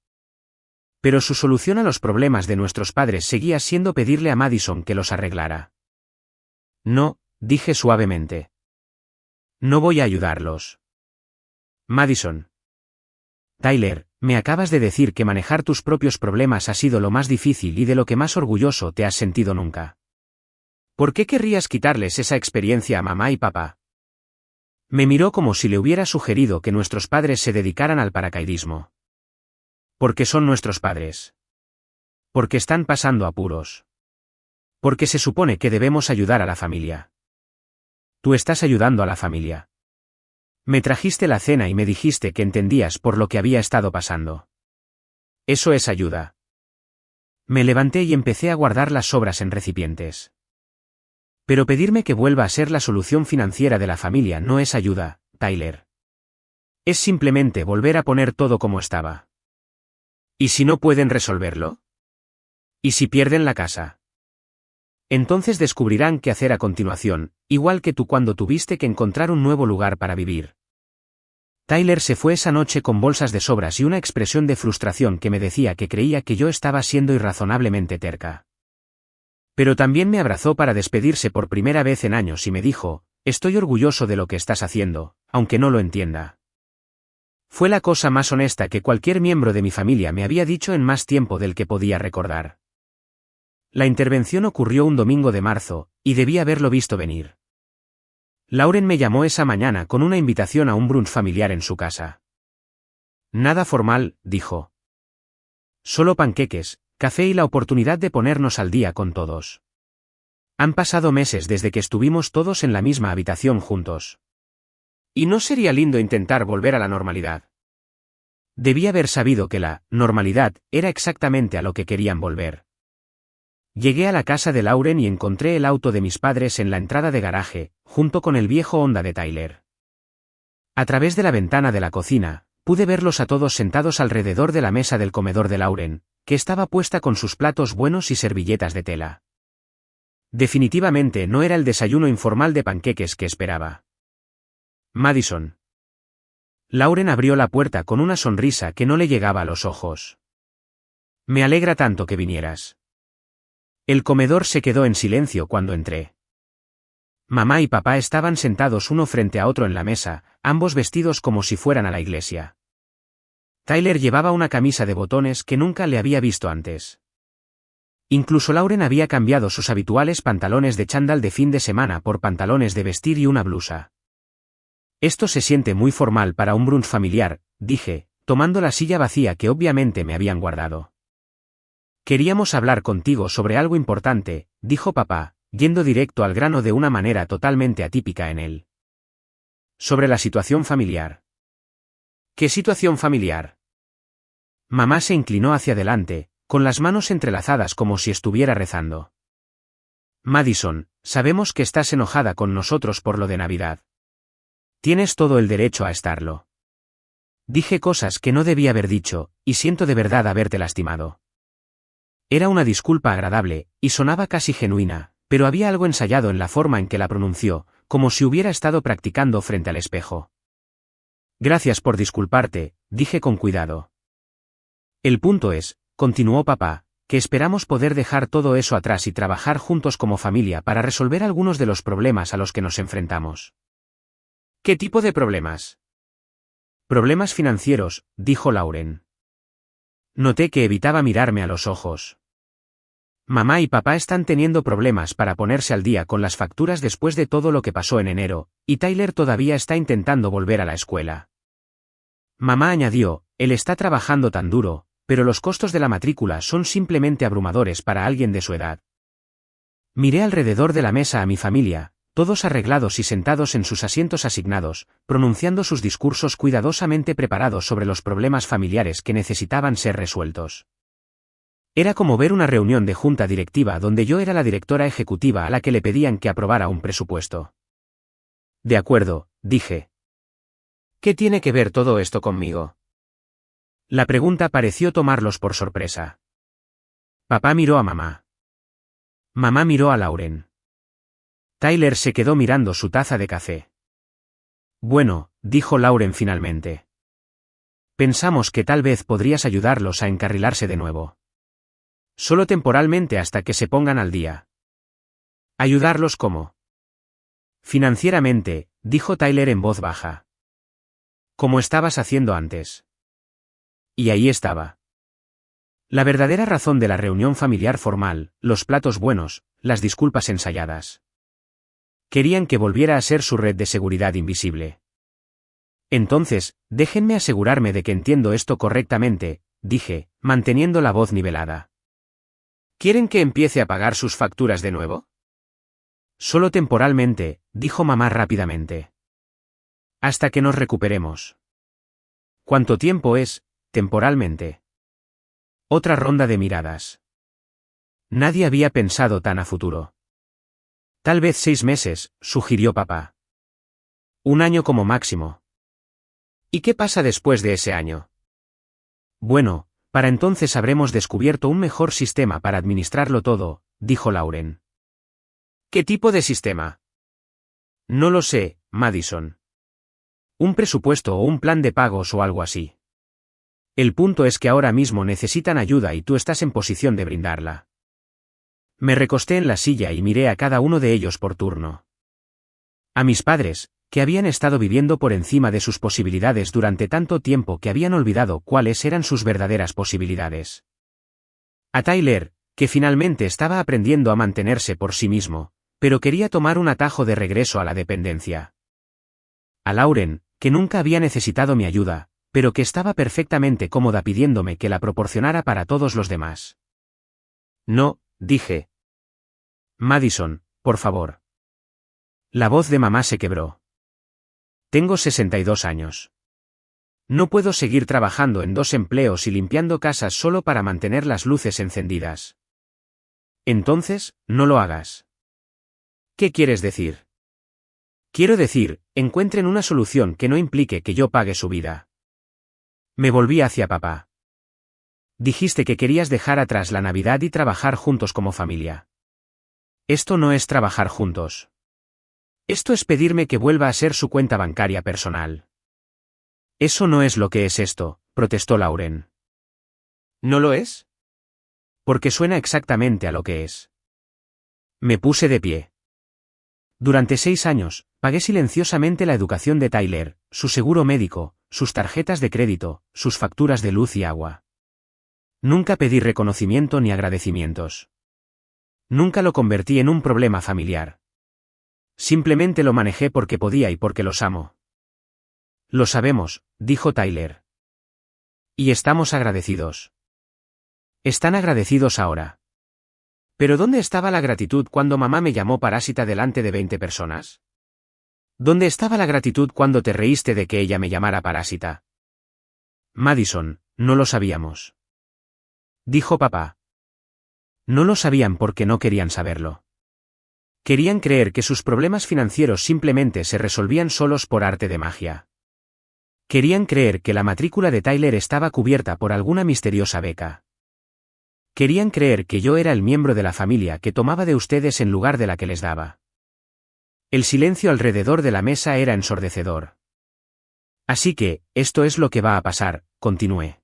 Pero su solución a los problemas de nuestros padres seguía siendo pedirle a Madison que los arreglara. No, dije suavemente. No voy a ayudarlos. Madison. Tyler, me acabas de decir que manejar tus propios problemas ha sido lo más difícil y de lo que más orgulloso te has sentido nunca. ¿Por qué querrías quitarles esa experiencia a mamá y papá? Me miró como si le hubiera sugerido que nuestros padres se dedicaran al paracaidismo. Porque son nuestros padres. Porque están pasando apuros. Porque se supone que debemos ayudar a la familia. Tú estás ayudando a la familia. Me trajiste la cena y me dijiste que entendías por lo que había estado pasando. Eso es ayuda. Me levanté y empecé a guardar las sobras en recipientes. Pero pedirme que vuelva a ser la solución financiera de la familia no es ayuda, Tyler. Es simplemente volver a poner todo como estaba. ¿Y si no pueden resolverlo? ¿Y si pierden la casa? Entonces descubrirán qué hacer a continuación, igual que tú cuando tuviste que encontrar un nuevo lugar para vivir. Tyler se fue esa noche con bolsas de sobras y una expresión de frustración que me decía que creía que yo estaba siendo irrazonablemente terca. Pero también me abrazó para despedirse por primera vez en años y me dijo, estoy orgulloso de lo que estás haciendo, aunque no lo entienda. Fue la cosa más honesta que cualquier miembro de mi familia me había dicho en más tiempo del que podía recordar. La intervención ocurrió un domingo de marzo, y debí haberlo visto venir. Lauren me llamó esa mañana con una invitación a un brunch familiar en su casa. Nada formal, dijo. Solo panqueques, café y la oportunidad de ponernos al día con todos. Han pasado meses desde que estuvimos todos en la misma habitación juntos. ¿Y no sería lindo intentar volver a la normalidad? Debí haber sabido que la normalidad era exactamente a lo que querían volver. Llegué a la casa de Lauren y encontré el auto de mis padres en la entrada de garaje, junto con el viejo Honda de Tyler. A través de la ventana de la cocina, pude verlos a todos sentados alrededor de la mesa del comedor de Lauren, que estaba puesta con sus platos buenos y servilletas de tela. Definitivamente no era el desayuno informal de panqueques que esperaba. Madison. Lauren abrió la puerta con una sonrisa que no le llegaba a los ojos. Me alegra tanto que vinieras. El comedor se quedó en silencio cuando entré. Mamá y papá estaban sentados uno frente a otro en la mesa, ambos vestidos como si fueran a la iglesia. Tyler llevaba una camisa de botones que nunca le había visto antes. Incluso Lauren había cambiado sus habituales pantalones de chándal de fin de semana por pantalones de vestir y una blusa. Esto se siente muy formal para un brunch familiar, dije, tomando la silla vacía que obviamente me habían guardado. Queríamos hablar contigo sobre algo importante, dijo papá, yendo directo al grano de una manera totalmente atípica en él. Sobre la situación familiar. ¿Qué situación familiar? Mamá se inclinó hacia adelante, con las manos entrelazadas como si estuviera rezando. Madison, sabemos que estás enojada con nosotros por lo de Navidad. Tienes todo el derecho a estarlo. Dije cosas que no debía haber dicho, y siento de verdad haberte lastimado. Era una disculpa agradable, y sonaba casi genuina, pero había algo ensayado en la forma en que la pronunció, como si hubiera estado practicando frente al espejo. Gracias por disculparte, dije con cuidado. El punto es, continuó papá, que esperamos poder dejar todo eso atrás y trabajar juntos como familia para resolver algunos de los problemas a los que nos enfrentamos. ¿Qué tipo de problemas? Problemas financieros, dijo Lauren. Noté que evitaba mirarme a los ojos. Mamá y papá están teniendo problemas para ponerse al día con las facturas después de todo lo que pasó en enero, y Tyler todavía está intentando volver a la escuela. Mamá añadió, él está trabajando tan duro, pero los costos de la matrícula son simplemente abrumadores para alguien de su edad. Miré alrededor de la mesa a mi familia, todos arreglados y sentados en sus asientos asignados, pronunciando sus discursos cuidadosamente preparados sobre los problemas familiares que necesitaban ser resueltos. Era como ver una reunión de junta directiva donde yo era la directora ejecutiva a la que le pedían que aprobara un presupuesto. De acuerdo, dije. ¿Qué tiene que ver todo esto conmigo? La pregunta pareció tomarlos por sorpresa. Papá miró a mamá. Mamá miró a Lauren. Tyler se quedó mirando su taza de café. Bueno, dijo Lauren finalmente. Pensamos que tal vez podrías ayudarlos a encarrilarse de nuevo. Solo temporalmente hasta que se pongan al día. ¿Ayudarlos cómo? Financieramente, dijo Tyler en voz baja. Como estabas haciendo antes. Y ahí estaba. La verdadera razón de la reunión familiar formal, los platos buenos, las disculpas ensayadas. Querían que volviera a ser su red de seguridad invisible. Entonces, déjenme asegurarme de que entiendo esto correctamente, dije, manteniendo la voz nivelada. ¿Quieren que empiece a pagar sus facturas de nuevo? Solo temporalmente, dijo mamá rápidamente. Hasta que nos recuperemos. ¿Cuánto tiempo es, temporalmente? Otra ronda de miradas. Nadie había pensado tan a futuro. Tal vez 6 meses, sugirió papá. 1 año como máximo. ¿Y qué pasa después de ese año? Bueno, para entonces habremos descubierto un mejor sistema para administrarlo todo, dijo Lauren. ¿Qué tipo de sistema? No lo sé, Madison. Un presupuesto o un plan de pagos o algo así. El punto es que ahora mismo necesitan ayuda y tú estás en posición de brindarla. Me recosté en la silla y miré a cada uno de ellos por turno. A mis padres, que habían estado viviendo por encima de sus posibilidades durante tanto tiempo que habían olvidado cuáles eran sus verdaderas posibilidades. A Tyler, que finalmente estaba aprendiendo a mantenerse por sí mismo, pero quería tomar un atajo de regreso a la dependencia. A Lauren, que nunca había necesitado mi ayuda, pero que estaba perfectamente cómoda pidiéndome que la proporcionara para todos los demás. No, dije. Madison, por favor. La voz de mamá se quebró. Tengo 62 años. No puedo seguir trabajando en 2 empleos y limpiando casas solo para mantener las luces encendidas. Entonces, no lo hagas. ¿Qué quieres decir? Quiero decir, encuentren una solución que no implique que yo pague su vida. Me volví hacia papá. Dijiste que querías dejar atrás la Navidad y trabajar juntos como familia. Esto no es trabajar juntos. Esto es pedirme que vuelva a ser su cuenta bancaria personal. Eso no es lo que es esto, protestó Lauren. ¿No lo es? Porque suena exactamente a lo que es. Me puse de pie. Durante 6 años, pagué silenciosamente la educación de Tyler, su seguro médico, sus tarjetas de crédito, sus facturas de luz y agua. Nunca pedí reconocimiento ni agradecimientos. Nunca lo convertí en un problema familiar. Simplemente lo manejé porque podía y porque los amo. Lo sabemos, dijo Tyler. Y estamos agradecidos. Están agradecidos ahora. ¿Pero dónde estaba la gratitud cuando mamá me llamó parásita delante de 20 personas? ¿Dónde estaba la gratitud cuando te reíste de que ella me llamara parásita? Madison, no lo sabíamos. Dijo papá. No lo sabían porque no querían saberlo. Querían creer que sus problemas financieros simplemente se resolvían solos por arte de magia. Querían creer que la matrícula de Tyler estaba cubierta por alguna misteriosa beca. Querían creer que yo era el miembro de la familia que tomaba de ustedes en lugar de la que les daba. El silencio alrededor de la mesa era ensordecedor. Así que, esto es lo que va a pasar, continué.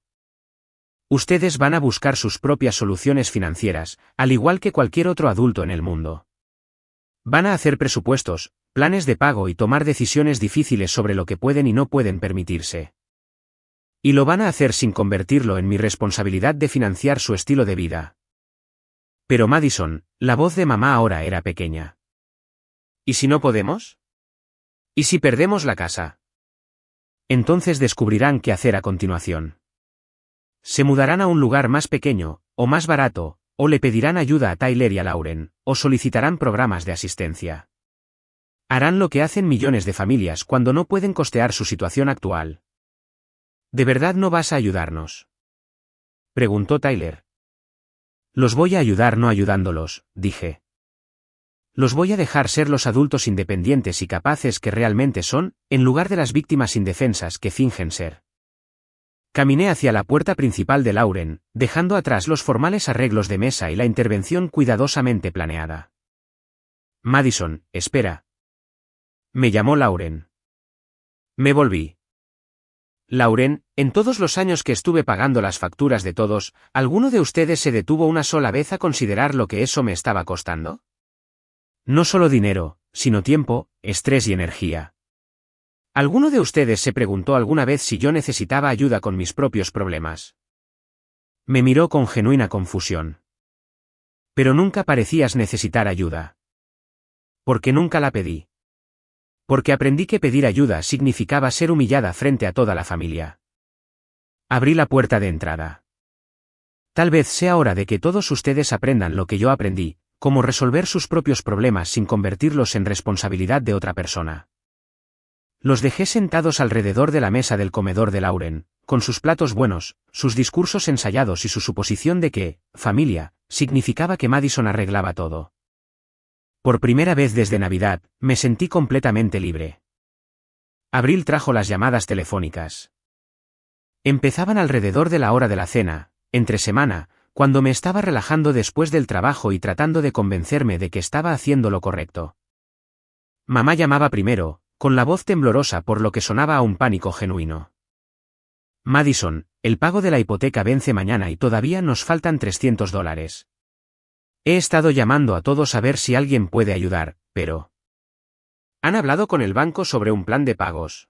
Ustedes van a buscar sus propias soluciones financieras, al igual que cualquier otro adulto en el mundo. Van a hacer presupuestos, planes de pago y tomar decisiones difíciles sobre lo que pueden y no pueden permitirse. Y lo van a hacer sin convertirlo en mi responsabilidad de financiar su estilo de vida. Pero Madison, la voz de mamá ahora era pequeña. ¿Y si no podemos? ¿Y si perdemos la casa? Entonces descubrirán qué hacer a continuación. Se mudarán a un lugar más pequeño, o más barato, o le pedirán ayuda a Tyler y a Lauren, o solicitarán programas de asistencia. Harán lo que hacen millones de familias cuando no pueden costear su situación actual. ¿De verdad no vas a ayudarnos?, preguntó Tyler. Los voy a ayudar no ayudándolos, dije. Los voy a dejar ser los adultos independientes y capaces que realmente son, en lugar de las víctimas indefensas que fingen ser. Caminé hacia la puerta principal de Lauren, dejando atrás los formales arreglos de mesa y la intervención cuidadosamente planeada. Madison, espera. Me llamó Lauren. Me volví. Lauren, en todos los años que estuve pagando las facturas de todos, ¿alguno de ustedes se detuvo una sola vez a considerar lo que eso me estaba costando? No solo dinero, sino tiempo, estrés y energía. ¿Alguno de ustedes se preguntó alguna vez si yo necesitaba ayuda con mis propios problemas? Me miró con genuina confusión. Pero nunca parecías necesitar ayuda. Porque nunca la pedí. Porque aprendí que pedir ayuda significaba ser humillada frente a toda la familia. Abrí la puerta de entrada. Tal vez sea hora de que todos ustedes aprendan lo que yo aprendí, cómo resolver sus propios problemas sin convertirlos en responsabilidad de otra persona. Los dejé sentados alrededor de la mesa del comedor de Lauren, con sus platos buenos, sus discursos ensayados y su suposición de que, familia, significaba que Madison arreglaba todo. Por primera vez desde Navidad, me sentí completamente libre. Abril trajo las llamadas telefónicas. Empezaban alrededor de la hora de la cena, entre semana, cuando me estaba relajando después del trabajo y tratando de convencerme de que estaba haciendo lo correcto. Mamá llamaba primero, con la voz temblorosa por lo que sonaba a un pánico genuino. Madison, el pago de la hipoteca vence mañana y todavía nos faltan $300. He estado llamando a todos a ver si alguien puede ayudar, pero... ¿Han hablado con el banco sobre un plan de pagos?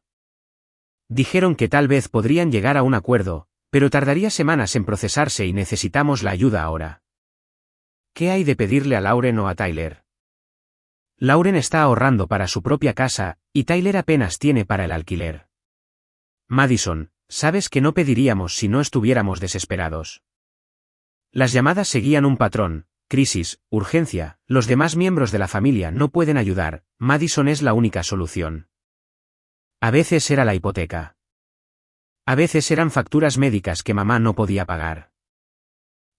Dijeron que tal vez podrían llegar a un acuerdo, pero tardaría semanas en procesarse y necesitamos la ayuda ahora. ¿Qué hay de pedirle a Lauren o a Tyler? Lauren está ahorrando para su propia casa, y Tyler apenas tiene para el alquiler. Madison, sabes que no pediríamos si no estuviéramos desesperados. Las llamadas seguían un patrón: crisis, urgencia, los demás miembros de la familia no pueden ayudar, Madison es la única solución. A veces era la hipoteca. A veces eran facturas médicas que mamá no podía pagar.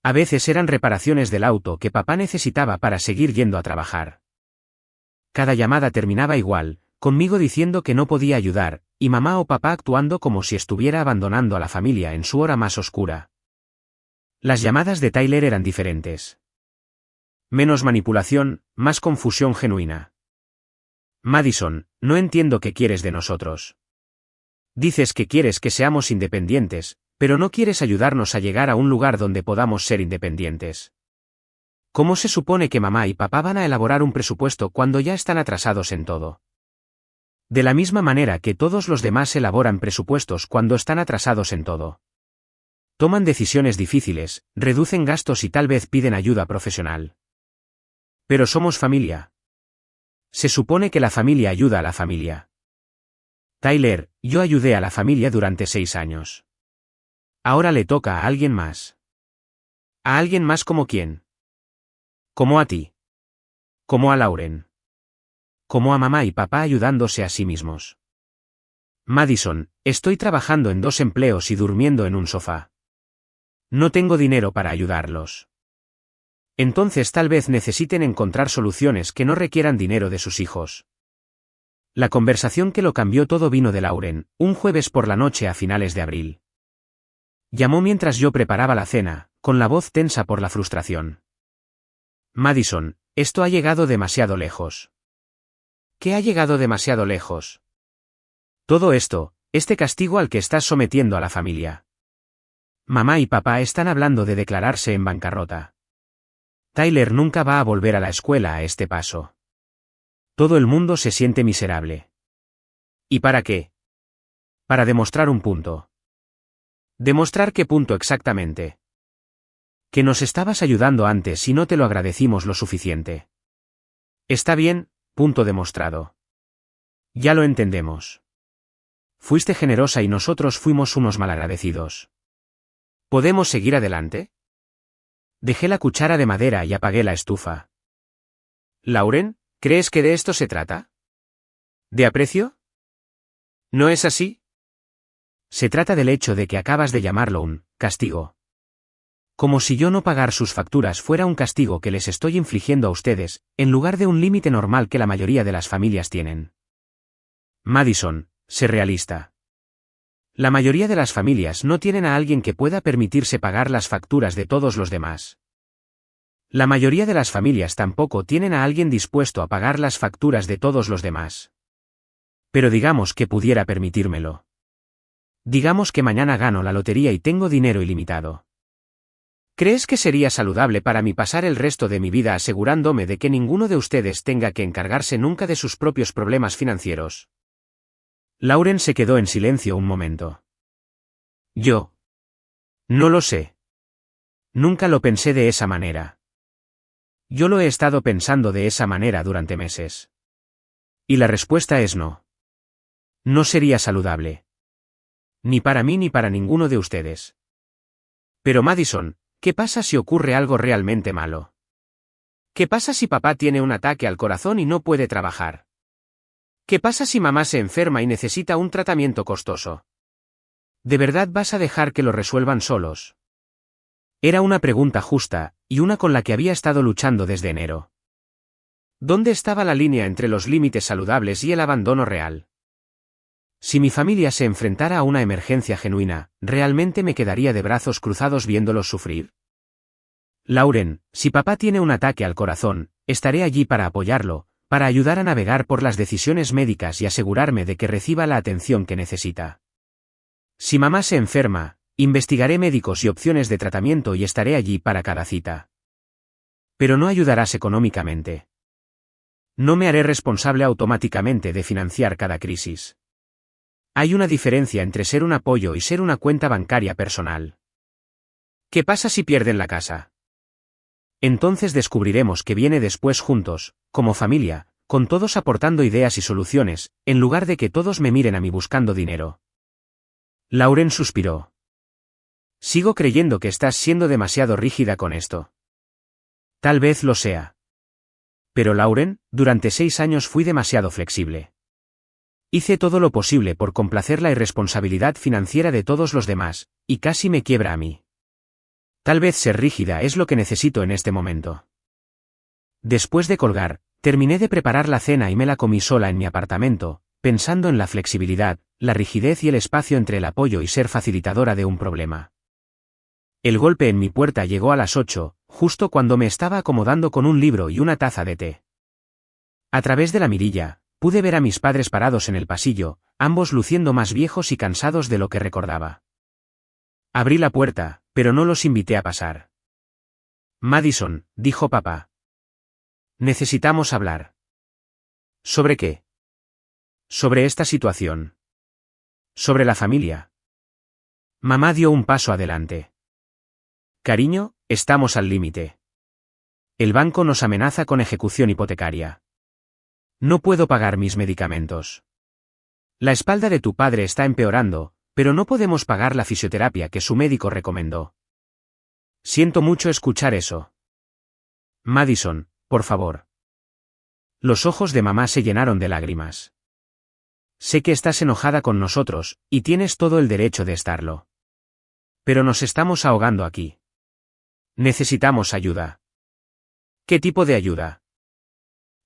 A veces eran reparaciones del auto que papá necesitaba para seguir yendo a trabajar. Cada llamada terminaba igual, conmigo diciendo que no podía ayudar, y mamá o papá actuando como si estuviera abandonando a la familia en su hora más oscura. Las llamadas de Tyler eran diferentes. Menos manipulación, más confusión genuina. Madison, no entiendo qué quieres de nosotros. Dices que quieres que seamos independientes, pero no quieres ayudarnos a llegar a un lugar donde podamos ser independientes. ¿Cómo se supone que mamá y papá van a elaborar un presupuesto cuando ya están atrasados en todo? De la misma manera que todos los demás elaboran presupuestos cuando están atrasados en todo. Toman decisiones difíciles, reducen gastos y tal vez piden ayuda profesional. Pero somos familia. Se supone que la familia ayuda a la familia. Tyler, yo ayudé a la familia durante 6 años. Ahora le toca a alguien más. ¿A alguien más como quién? Como a ti. Como a Lauren. Como a mamá y papá ayudándose a sí mismos. Madison, estoy trabajando en 2 empleos y durmiendo en un sofá. No tengo dinero para ayudarlos. Entonces tal vez necesiten encontrar soluciones que no requieran dinero de sus hijos. La conversación que lo cambió todo vino de Lauren, un jueves por la noche a finales de abril. Llamó mientras yo preparaba la cena, con la voz tensa por la frustración. Madison, esto ha llegado demasiado lejos. ¿Qué ha llegado demasiado lejos? Todo esto, este castigo al que estás sometiendo a la familia. Mamá y papá están hablando de declararse en bancarrota. Tyler nunca va a volver a la escuela a este paso. Todo el mundo se siente miserable. ¿Y para qué? Para demostrar un punto. ¿Demostrar qué punto exactamente? Que nos estabas ayudando antes y no te lo agradecimos lo suficiente. Está bien, punto demostrado. Ya lo entendemos. Fuiste generosa y nosotros fuimos unos malagradecidos. ¿Podemos seguir adelante? Dejé la cuchara de madera y apagué la estufa. Lauren, ¿crees que de esto se trata? ¿De aprecio? ¿No es así? Se trata del hecho de que acabas de llamarlo un castigo. Como si yo no pagar sus facturas fuera un castigo que les estoy infligiendo a ustedes, en lugar de un límite normal que la mayoría de las familias tienen. Madison, sé realista. La mayoría de las familias no tienen a alguien que pueda permitirse pagar las facturas de todos los demás. La mayoría de las familias tampoco tienen a alguien dispuesto a pagar las facturas de todos los demás. Pero digamos que pudiera permitírmelo. Digamos que mañana gano la lotería y tengo dinero ilimitado. ¿Crees que sería saludable para mí pasar el resto de mi vida asegurándome de que ninguno de ustedes tenga que encargarse nunca de sus propios problemas financieros? Lauren se quedó en silencio un momento. Yo. No lo sé. Nunca lo pensé de esa manera. Yo lo he estado pensando de esa manera durante meses. Y la respuesta es no. No sería saludable. Ni para mí ni para ninguno de ustedes. Pero Madison, ¿qué pasa si ocurre algo realmente malo? ¿Qué pasa si papá tiene un ataque al corazón y no puede trabajar? ¿Qué pasa si mamá se enferma y necesita un tratamiento costoso? ¿De verdad vas a dejar que lo resuelvan solos? Era una pregunta justa, y una con la que había estado luchando desde enero. ¿Dónde estaba la línea entre los límites saludables y el abandono real? Si mi familia se enfrentara a una emergencia genuina, ¿realmente me quedaría de brazos cruzados viéndolos sufrir? Lauren, si papá tiene un ataque al corazón, estaré allí para apoyarlo, para ayudar a navegar por las decisiones médicas y asegurarme de que reciba la atención que necesita. Si mamá se enferma, investigaré médicos y opciones de tratamiento y estaré allí para cada cita. Pero no ayudarás económicamente. No me haré responsable automáticamente de financiar cada crisis. Hay una diferencia entre ser un apoyo y ser una cuenta bancaria personal. ¿Qué pasa si pierden la casa? Entonces descubriremos que viene después juntos, como familia, con todos aportando ideas y soluciones, en lugar de que todos me miren a mí buscando dinero. Lauren suspiró. Sigo creyendo que estás siendo demasiado rígida con esto. Tal vez lo sea. Pero Lauren, durante 6 años fui demasiado flexible. Hice todo lo posible por complacer la irresponsabilidad financiera de todos los demás, y casi me quiebra a mí. Tal vez ser rígida es lo que necesito en este momento. Después de colgar, terminé de preparar la cena y me la comí sola en mi apartamento, pensando en la flexibilidad, la rigidez y el espacio entre el apoyo y ser facilitadora de un problema. El golpe en mi puerta llegó a las 8, justo cuando me estaba acomodando con un libro y una taza de té. A través de la mirilla, pude ver a mis padres parados en el pasillo, ambos luciendo más viejos y cansados de lo que recordaba. Abrí la puerta, pero no los invité a pasar. Madison, dijo papá. Necesitamos hablar. ¿Sobre qué? Sobre esta situación. Sobre la familia. Mamá dio un paso adelante. Cariño, estamos al límite. El banco nos amenaza con ejecución hipotecaria. No puedo pagar mis medicamentos. La espalda de tu padre está empeorando, pero no podemos pagar la fisioterapia que su médico recomendó. Siento mucho escuchar eso. Madison, por favor. Los ojos de mamá se llenaron de lágrimas. Sé que estás enojada con nosotros, y tienes todo el derecho de estarlo. Pero nos estamos ahogando aquí. Necesitamos ayuda. ¿Qué tipo de ayuda?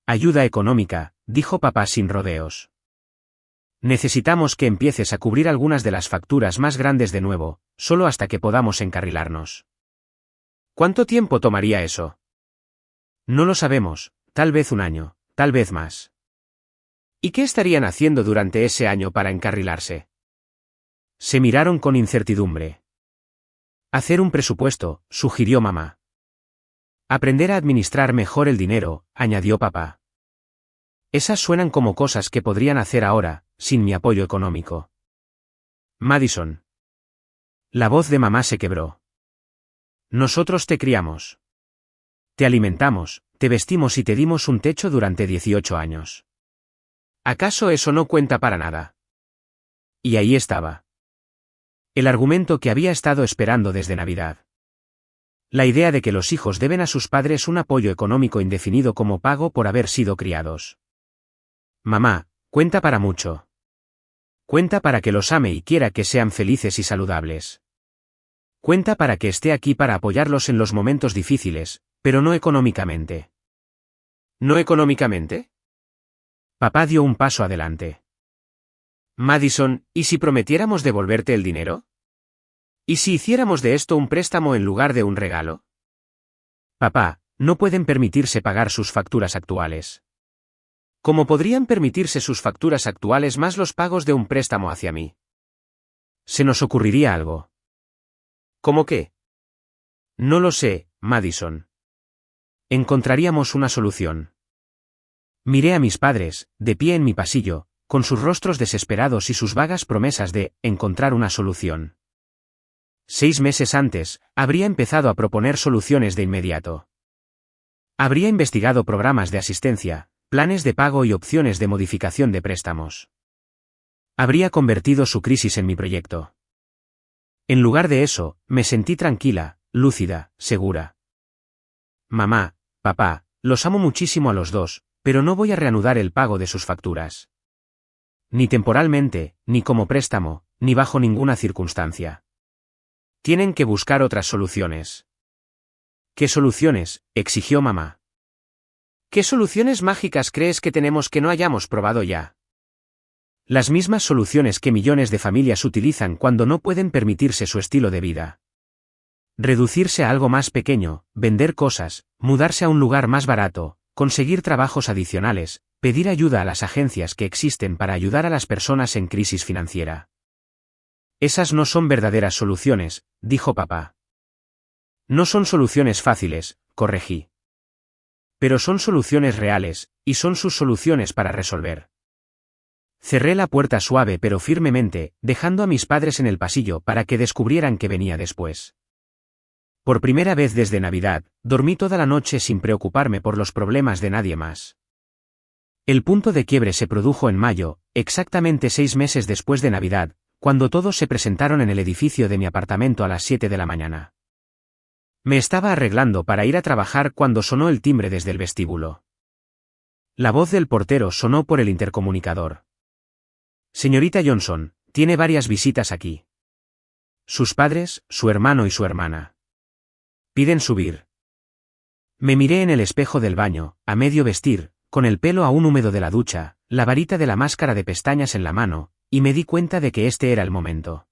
Ayuda económica, dijo papá sin rodeos. Necesitamos que empieces a cubrir algunas de las facturas más grandes de nuevo, solo hasta que podamos encarrilarnos. ¿Cuánto tiempo tomaría eso? No lo sabemos, tal vez 1 año, tal vez más. ¿Y qué estarían haciendo durante ese año para encarrilarse? Se miraron con incertidumbre. Hacer un presupuesto, sugirió mamá. Aprender a administrar mejor el dinero, añadió papá. Esas suenan como cosas que podrían hacer ahora, sin mi apoyo económico. Madison. La voz de mamá se quebró. Nosotros te criamos. Te alimentamos, te vestimos y te dimos un techo durante 18 años. ¿Acaso eso no cuenta para nada? Y ahí estaba. El argumento que había estado esperando desde Navidad. La idea de que los hijos deben a sus padres un apoyo económico indefinido como pago por haber sido criados. Mamá, cuenta para mucho. Cuenta para que los ame y quiera que sean felices y saludables. Cuenta para que esté aquí para apoyarlos en los momentos difíciles, pero no económicamente. ¿No económicamente? Papá dio un paso adelante. Madison, ¿y si prometiéramos devolverte el dinero? ¿Y si hiciéramos de esto un préstamo en lugar de un regalo? Papá, no pueden permitirse pagar sus facturas actuales. ¿Cómo podrían permitirse sus facturas actuales más los pagos de un préstamo hacia mí? Se nos ocurriría algo. ¿Cómo qué? No lo sé, Madison. Encontraríamos una solución. Miré a mis padres, de pie en mi pasillo, con sus rostros desesperados y sus vagas promesas de encontrar una solución. 6 meses antes, habría empezado a proponer soluciones de inmediato. Habría investigado programas de asistencia, planes de pago y opciones de modificación de préstamos. Habría convertido su crisis en mi proyecto. En lugar de eso, me sentí tranquila, lúcida, segura. Mamá, papá, los amo muchísimo a los dos, pero no voy a reanudar el pago de sus facturas. Ni temporalmente, ni como préstamo, ni bajo ninguna circunstancia. Tienen que buscar otras soluciones. ¿Qué soluciones?, exigió mamá. ¿Qué soluciones mágicas crees que tenemos que no hayamos probado ya? Las mismas soluciones que millones de familias utilizan cuando no pueden permitirse su estilo de vida. Reducirse a algo más pequeño, vender cosas, mudarse a un lugar más barato, conseguir trabajos adicionales, pedir ayuda a las agencias que existen para ayudar a las personas en crisis financiera. Esas no son verdaderas soluciones, dijo papá. No son soluciones fáciles, corregí. Pero son soluciones reales, y son sus soluciones para resolver. Cerré la puerta suave pero firmemente, dejando a mis padres en el pasillo para que descubrieran que venía después. Por primera vez desde Navidad, dormí toda la noche sin preocuparme por los problemas de nadie más. El punto de quiebre se produjo en mayo, exactamente 6 meses después de Navidad, cuando todos se presentaron en el edificio de mi apartamento a las 7 de la mañana. Me estaba arreglando para ir a trabajar cuando sonó el timbre desde el vestíbulo. La voz del portero sonó por el intercomunicador. Señorita Johnson, tiene varias visitas aquí. Sus padres, su hermano y su hermana. Piden subir. Me miré en el espejo del baño, a medio vestir, con el pelo aún húmedo de la ducha, la varita de la máscara de pestañas en la mano, y me di cuenta de que este era el momento.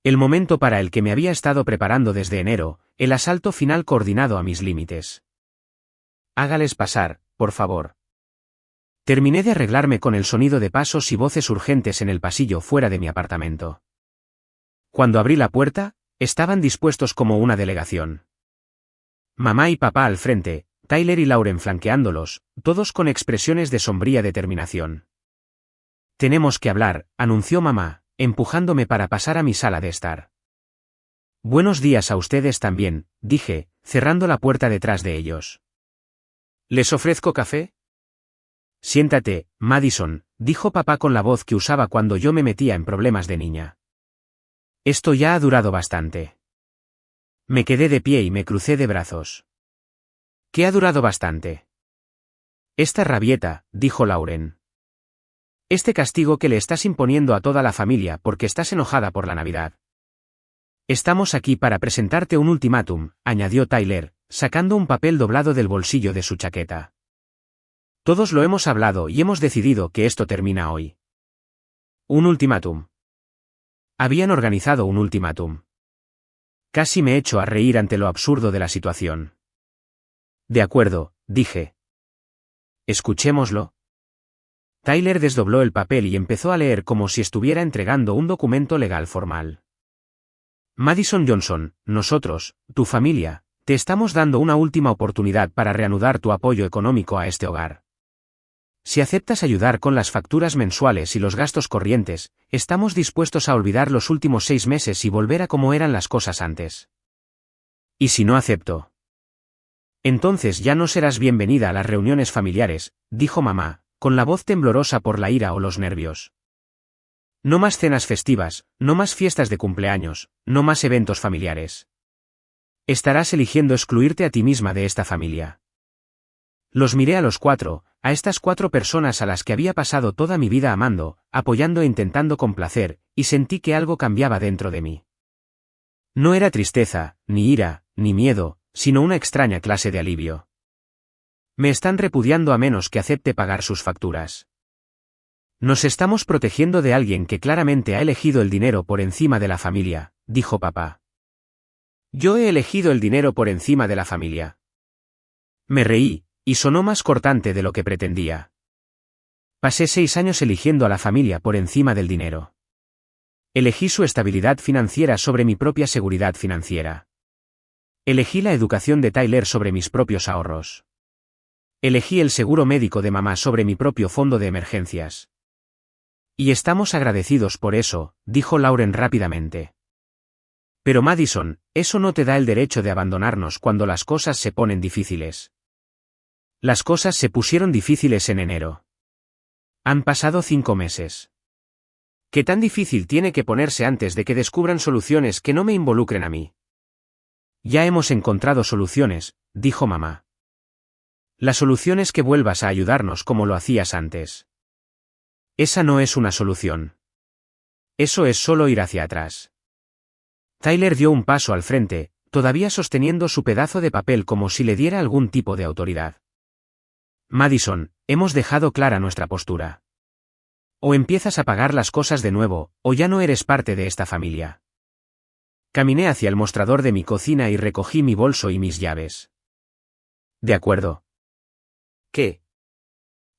El momento para el que me había estado preparando desde enero, el asalto final coordinado a mis límites. Hágales pasar, por favor. Terminé de arreglarme con el sonido de pasos y voces urgentes en el pasillo fuera de mi apartamento. Cuando abrí la puerta, estaban dispuestos como una delegación. Mamá y papá al frente, Tyler y Lauren flanqueándolos, todos con expresiones de sombría determinación. Tenemos que hablar, anunció mamá, empujándome para pasar a mi sala de estar. Buenos días a ustedes también, dije, cerrando la puerta detrás de ellos. ¿Les ofrezco café? Siéntate, Madison, dijo papá con la voz que usaba cuando yo me metía en problemas de niña. Esto ya ha durado bastante. Me quedé de pie y me crucé de brazos. ¿Qué ha durado bastante? Esta rabieta, dijo Lauren. Este castigo que le estás imponiendo a toda la familia porque estás enojada por la Navidad. Estamos aquí para presentarte un ultimátum, añadió Tyler, sacando un papel doblado del bolsillo de su chaqueta. Todos lo hemos hablado y hemos decidido que esto termina hoy. ¿Un ultimátum? Habían organizado un ultimátum. Casi me echo a reír ante lo absurdo de la situación. De acuerdo, dije. Escuchémoslo. Tyler desdobló el papel y empezó a leer como si estuviera entregando un documento legal formal. Madison Johnson, nosotros, tu familia, te estamos dando una última oportunidad para reanudar tu apoyo económico a este hogar. Si aceptas ayudar con las facturas mensuales y los gastos corrientes, estamos dispuestos a olvidar los últimos 6 meses y volver a como eran las cosas antes. ¿Y si no acepto? Entonces ya no serás bienvenida a las reuniones familiares, dijo mamá, con la voz temblorosa por la ira o los nervios. No más cenas festivas, no más fiestas de cumpleaños, no más eventos familiares. Estarás eligiendo excluirte a ti misma de esta familia. Los miré a los 4, a estas 4 personas a las que había pasado toda mi vida amando, apoyando e intentando complacer, y sentí que algo cambiaba dentro de mí. No era tristeza, ni ira, ni miedo, sino una extraña clase de alivio. Me están repudiando a menos que acepte pagar sus facturas. Nos estamos protegiendo de alguien que claramente ha elegido el dinero por encima de la familia, dijo papá. Yo he elegido el dinero por encima de la familia. Me reí, y sonó más cortante de lo que pretendía. Pasé 6 años eligiendo a la familia por encima del dinero. Elegí su estabilidad financiera sobre mi propia seguridad financiera. Elegí la educación de Tyler sobre mis propios ahorros. Elegí el seguro médico de mamá sobre mi propio fondo de emergencias. Y estamos agradecidos por eso, dijo Lauren rápidamente. Pero Madison, eso no te da el derecho de abandonarnos cuando las cosas se ponen difíciles. Las cosas se pusieron difíciles en enero. Han pasado 5 meses. ¿Qué tan difícil tiene que ponerse antes de que descubran soluciones que no me involucren a mí? Ya hemos encontrado soluciones, dijo mamá. La solución es que vuelvas a ayudarnos como lo hacías antes. Esa no es una solución. Eso es solo ir hacia atrás. Tyler dio un paso al frente, todavía sosteniendo su pedazo de papel como si le diera algún tipo de autoridad. Madison, hemos dejado clara nuestra postura. O empiezas a pagar las cosas de nuevo, o ya no eres parte de esta familia. Caminé hacia el mostrador de mi cocina y recogí mi bolso y mis llaves. De acuerdo. ¿Qué?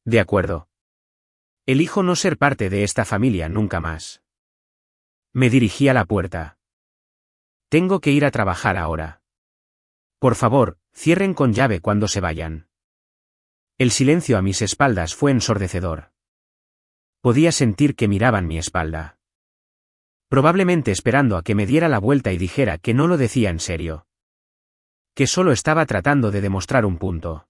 De acuerdo. Elijo no ser parte de esta familia nunca más. Me dirigí a la puerta. Tengo que ir a trabajar ahora. Por favor, cierren con llave cuando se vayan. El silencio a mis espaldas fue ensordecedor. Podía sentir que miraban mi espalda. Probablemente esperando a que me diera la vuelta y dijera que no lo decía en serio. Que solo estaba tratando de demostrar un punto.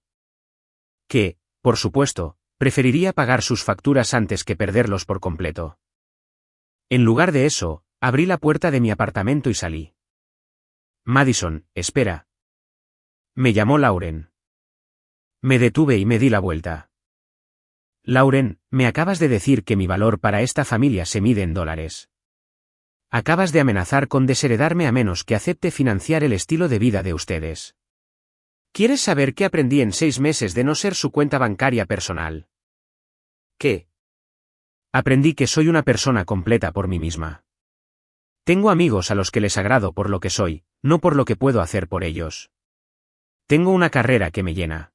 Que, por supuesto, Preferiría pagar sus facturas antes que perderlos por completo. En lugar de eso, abrí la puerta de mi apartamento y salí. Madison, espera. Me llamó Lauren. Me detuve y me di la vuelta. Lauren, me acabas de decir que mi valor para esta familia se mide en dólares. Acabas de amenazar con desheredarme a menos que acepte financiar el estilo de vida de ustedes. ¿Quieres saber qué aprendí en 6 meses de no ser su cuenta bancaria personal? ¿Qué? Aprendí que soy una persona completa por mí misma. Tengo amigos a los que les agrado por lo que soy, no por lo que puedo hacer por ellos. Tengo una carrera que me llena.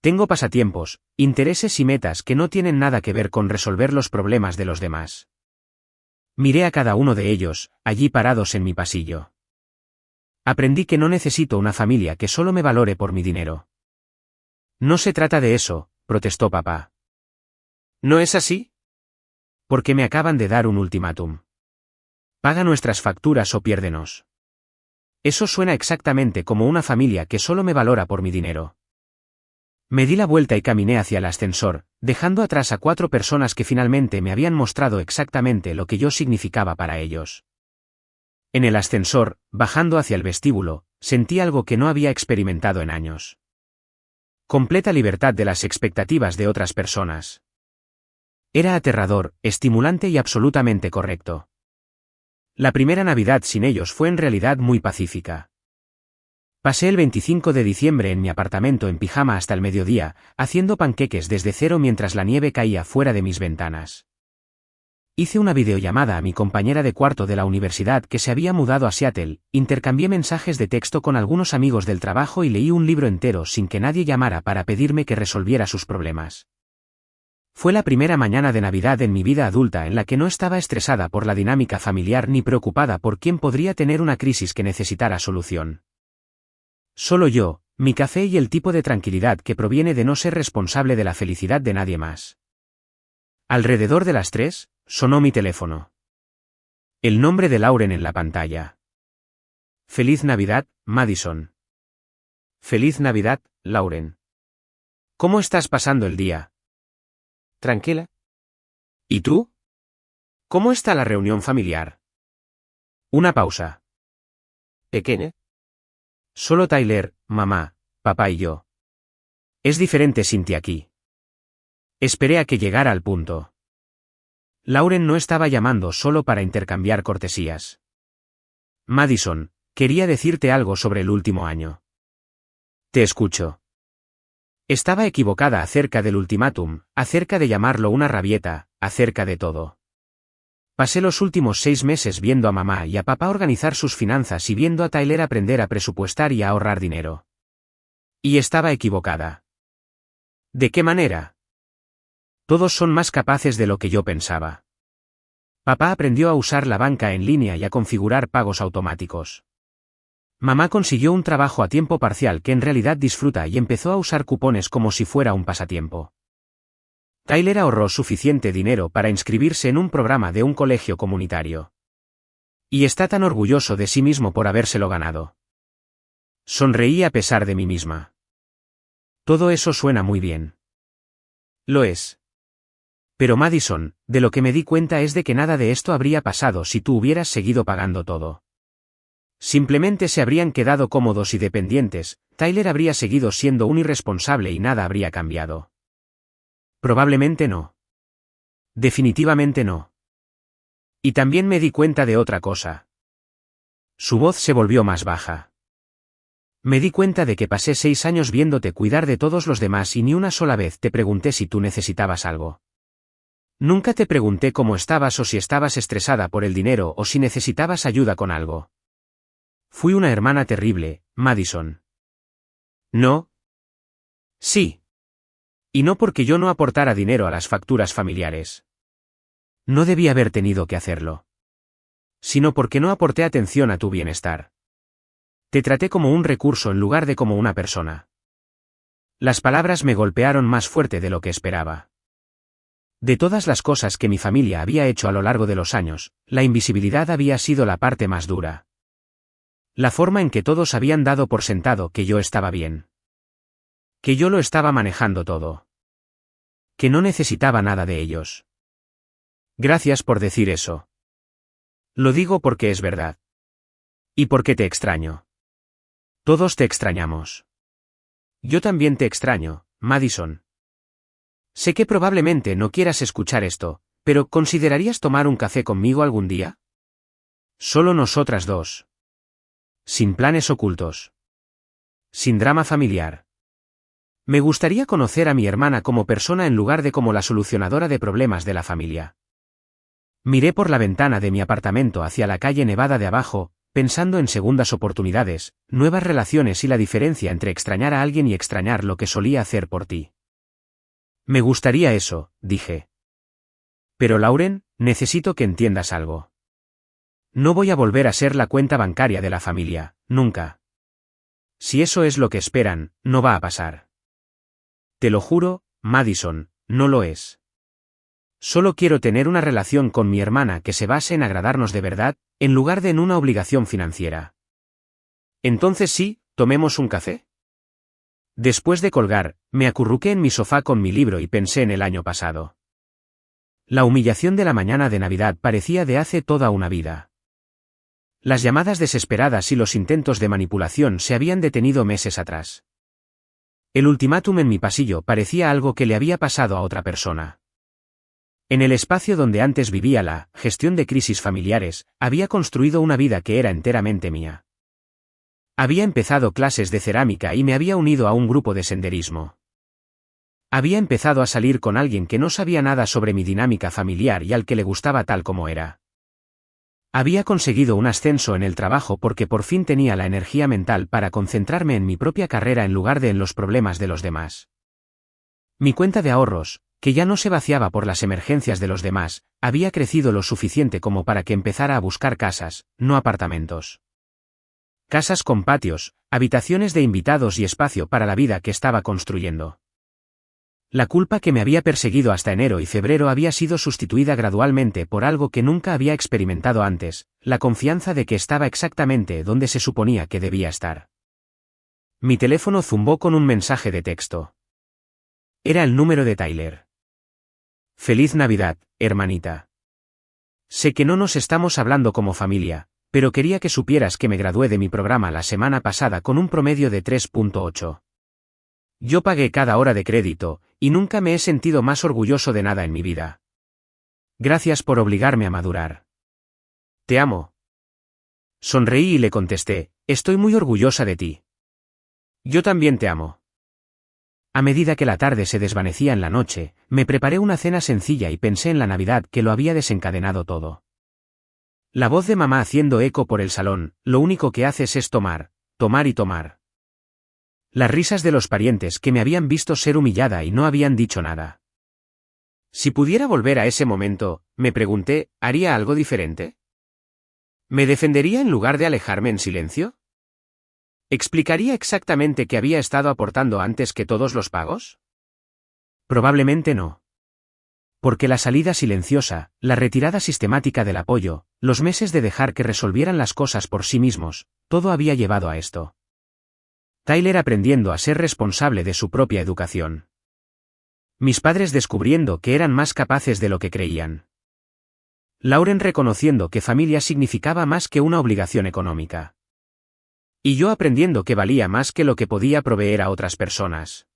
Tengo pasatiempos, intereses y metas que no tienen nada que ver con resolver los problemas de los demás. Miré a cada uno de ellos, allí parados en mi pasillo. Aprendí que no necesito una familia que solo me valore por mi dinero. No se trata de eso, protestó papá. ¿No es así? Porque me acaban de dar un ultimátum. Paga nuestras facturas o piérdenos. Eso suena exactamente como una familia que solo me valora por mi dinero. Me di la vuelta y caminé hacia el ascensor, dejando atrás a 4 personas que finalmente me habían mostrado exactamente lo que yo significaba para ellos. En el ascensor, bajando hacia el vestíbulo, sentí algo que no había experimentado en años. Completa libertad de las expectativas de otras personas. Era aterrador, estimulante y absolutamente correcto. La primera Navidad sin ellos fue en realidad muy pacífica. Pasé el 25 de diciembre en mi apartamento en pijama hasta el mediodía, haciendo panqueques desde cero mientras la nieve caía fuera de mis ventanas. Hice una videollamada a mi compañera de cuarto de la universidad que se había mudado a Seattle, intercambié mensajes de texto con algunos amigos del trabajo y leí un libro entero sin que nadie llamara para pedirme que resolviera sus problemas. Fue la primera mañana de Navidad en mi vida adulta en la que no estaba estresada por la dinámica familiar ni preocupada por quién podría tener una crisis que necesitara solución. Solo yo, mi café y el tipo de tranquilidad que proviene de no ser responsable de la felicidad de nadie más. Alrededor de las 3, sonó mi teléfono. El nombre de Lauren en la pantalla. Feliz Navidad, Madison. Feliz Navidad, Lauren. ¿Cómo estás pasando el día? ¿Tranquila? ¿Y tú? ¿Cómo está la reunión familiar? Una pausa. ¿Pequeña? Solo Tyler, mamá, papá y yo. Es diferente sin ti aquí. Esperé a que llegara al punto. Lauren no estaba llamando solo para intercambiar cortesías. Madison, quería decirte algo sobre el último año. Te escucho. Estaba equivocada acerca del ultimátum, acerca de llamarlo una rabieta, acerca de todo. Pasé los últimos 6 meses viendo a mamá y a papá organizar sus finanzas y viendo a Tyler aprender a presupuestar y a ahorrar dinero. Y estaba equivocada. ¿De qué manera? Todos son más capaces de lo que yo pensaba. Papá aprendió a usar la banca en línea y a configurar pagos automáticos. Mamá consiguió un trabajo a tiempo parcial que en realidad disfruta y empezó a usar cupones como si fuera un pasatiempo. Tyler ahorró suficiente dinero para inscribirse en un programa de un colegio comunitario. Y está tan orgulloso de sí mismo por habérselo ganado. Sonreí a pesar de mí misma. Todo eso suena muy bien. Lo es. Pero Madison, de lo que me di cuenta es de que nada de esto habría pasado si tú hubieras seguido pagando todo. Simplemente se habrían quedado cómodos y dependientes, Tyler habría seguido siendo un irresponsable y nada habría cambiado. Probablemente no. Definitivamente no. Y también me di cuenta de otra cosa. Su voz se volvió más baja. Me di cuenta de que pasé 6 años viéndote cuidar de todos los demás y ni una sola vez te pregunté si tú necesitabas algo. Nunca te pregunté cómo estabas o si estabas estresada por el dinero o si necesitabas ayuda con algo. Fui una hermana terrible, Madison. ¿No? Sí. Y no porque yo no aportara dinero a las facturas familiares. No debí haber tenido que hacerlo. Sino porque no aporté atención a tu bienestar. Te traté como un recurso en lugar de como una persona. Las palabras me golpearon más fuerte de lo que esperaba. De todas las cosas que mi familia había hecho a lo largo de los años, la invisibilidad había sido la parte más dura. La forma en que todos habían dado por sentado que yo estaba bien. Que yo lo estaba manejando todo. que no necesitaba nada de ellos. Gracias por decir eso. Lo digo porque es verdad. Y porque te extraño. Todos te extrañamos. Yo también te extraño, Madison. Sé que probablemente no quieras escuchar esto, pero ¿considerarías tomar un café conmigo algún día? Solo nosotras dos. Sin planes ocultos. Sin drama familiar. Me gustaría conocer a mi hermana como persona en lugar de como la solucionadora de problemas de la familia. Miré por la ventana de mi apartamento hacia la calle Nevada de abajo, pensando en segundas oportunidades, nuevas relaciones y la diferencia entre extrañar a alguien y extrañar lo que solía hacer por ti. Me gustaría eso, dije. Pero Lauren, necesito que entiendas algo. No voy a volver a ser la cuenta bancaria de la familia, nunca. Si eso es lo que esperan, no va a pasar. Te lo juro, Madison, no lo es. Solo quiero tener una relación con mi hermana que se base en agradarnos de verdad, en lugar de en una obligación financiera. Entonces sí, tomemos un café. Después de colgar, me acurruqué en mi sofá con mi libro y pensé en el año pasado. La humillación de la mañana de Navidad parecía de hace toda una vida. Las llamadas desesperadas y los intentos de manipulación se habían detenido meses atrás. El ultimátum en mi pasillo parecía algo que le había pasado a otra persona. En el espacio donde antes vivía la gestión de crisis familiares, había construido una vida que era enteramente mía. Había empezado clases de cerámica y me había unido a un grupo de senderismo. Había empezado a salir con alguien que no sabía nada sobre mi dinámica familiar y al que le gustaba tal como era. Había conseguido un ascenso en el trabajo porque por fin tenía la energía mental para concentrarme en mi propia carrera en lugar de en los problemas de los demás. Mi cuenta de ahorros, que ya no se vaciaba por las emergencias de los demás, había crecido lo suficiente como para que empezara a buscar casas, no apartamentos. Casas con patios, habitaciones de invitados y espacio para la vida que estaba construyendo. La culpa que me había perseguido hasta enero y febrero había sido sustituida gradualmente por algo que nunca había experimentado antes, la confianza de que estaba exactamente donde se suponía que debía estar. Mi teléfono zumbó con un mensaje de texto. Era el número de Tyler. Feliz Navidad, hermanita. Sé que no nos estamos hablando como familia, pero quería que supieras que me gradué de mi programa la semana pasada con un promedio de 3.8. Yo pagué cada hora de crédito, y nunca me he sentido más orgulloso de nada en mi vida. Gracias por obligarme a madurar. Te amo. Sonreí y le contesté, estoy muy orgullosa de ti. Yo también te amo. A medida que la tarde se desvanecía en la noche, me preparé una cena sencilla y pensé en la Navidad que lo había desencadenado todo. La voz de mamá haciendo eco por el salón, lo único que haces es tomar, tomar y tomar. Las risas de los parientes que me habían visto ser humillada y no habían dicho nada. Si pudiera volver a ese momento, me pregunté, ¿haría algo diferente? ¿Me defendería en lugar de alejarme en silencio? ¿Explicaría exactamente qué había estado aportando antes que todos los pagos? Probablemente no. Porque la salida silenciosa, la retirada sistemática del apoyo, los meses de dejar que resolvieran las cosas por sí mismos, todo había llevado a esto. Tyler aprendiendo a ser responsable de su propia educación. Mis padres descubriendo que eran más capaces de lo que creían. Lauren reconociendo que familia significaba más que una obligación económica. Y yo aprendiendo que valía más que lo que podía proveer a otras personas.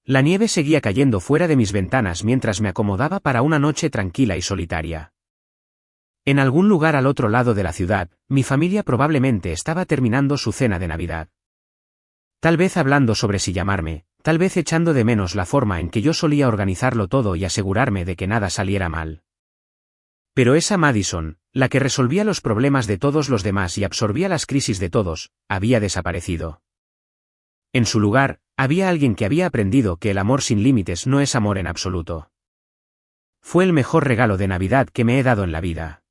La nieve seguía cayendo fuera de mis ventanas mientras me acomodaba para una noche tranquila y solitaria. En algún lugar al otro lado de la ciudad, mi familia probablemente estaba terminando su cena de Navidad. Tal vez hablando sobre si llamarme, tal vez echando de menos la forma en que yo solía organizarlo todo y asegurarme de que nada saliera mal. Pero esa Madison, la que resolvía los problemas de todos los demás y absorbía las crisis de todos, había desaparecido. En su lugar, había alguien que había aprendido que el amor sin límites no es amor en absoluto. Fue el mejor regalo de Navidad que me he dado en la vida.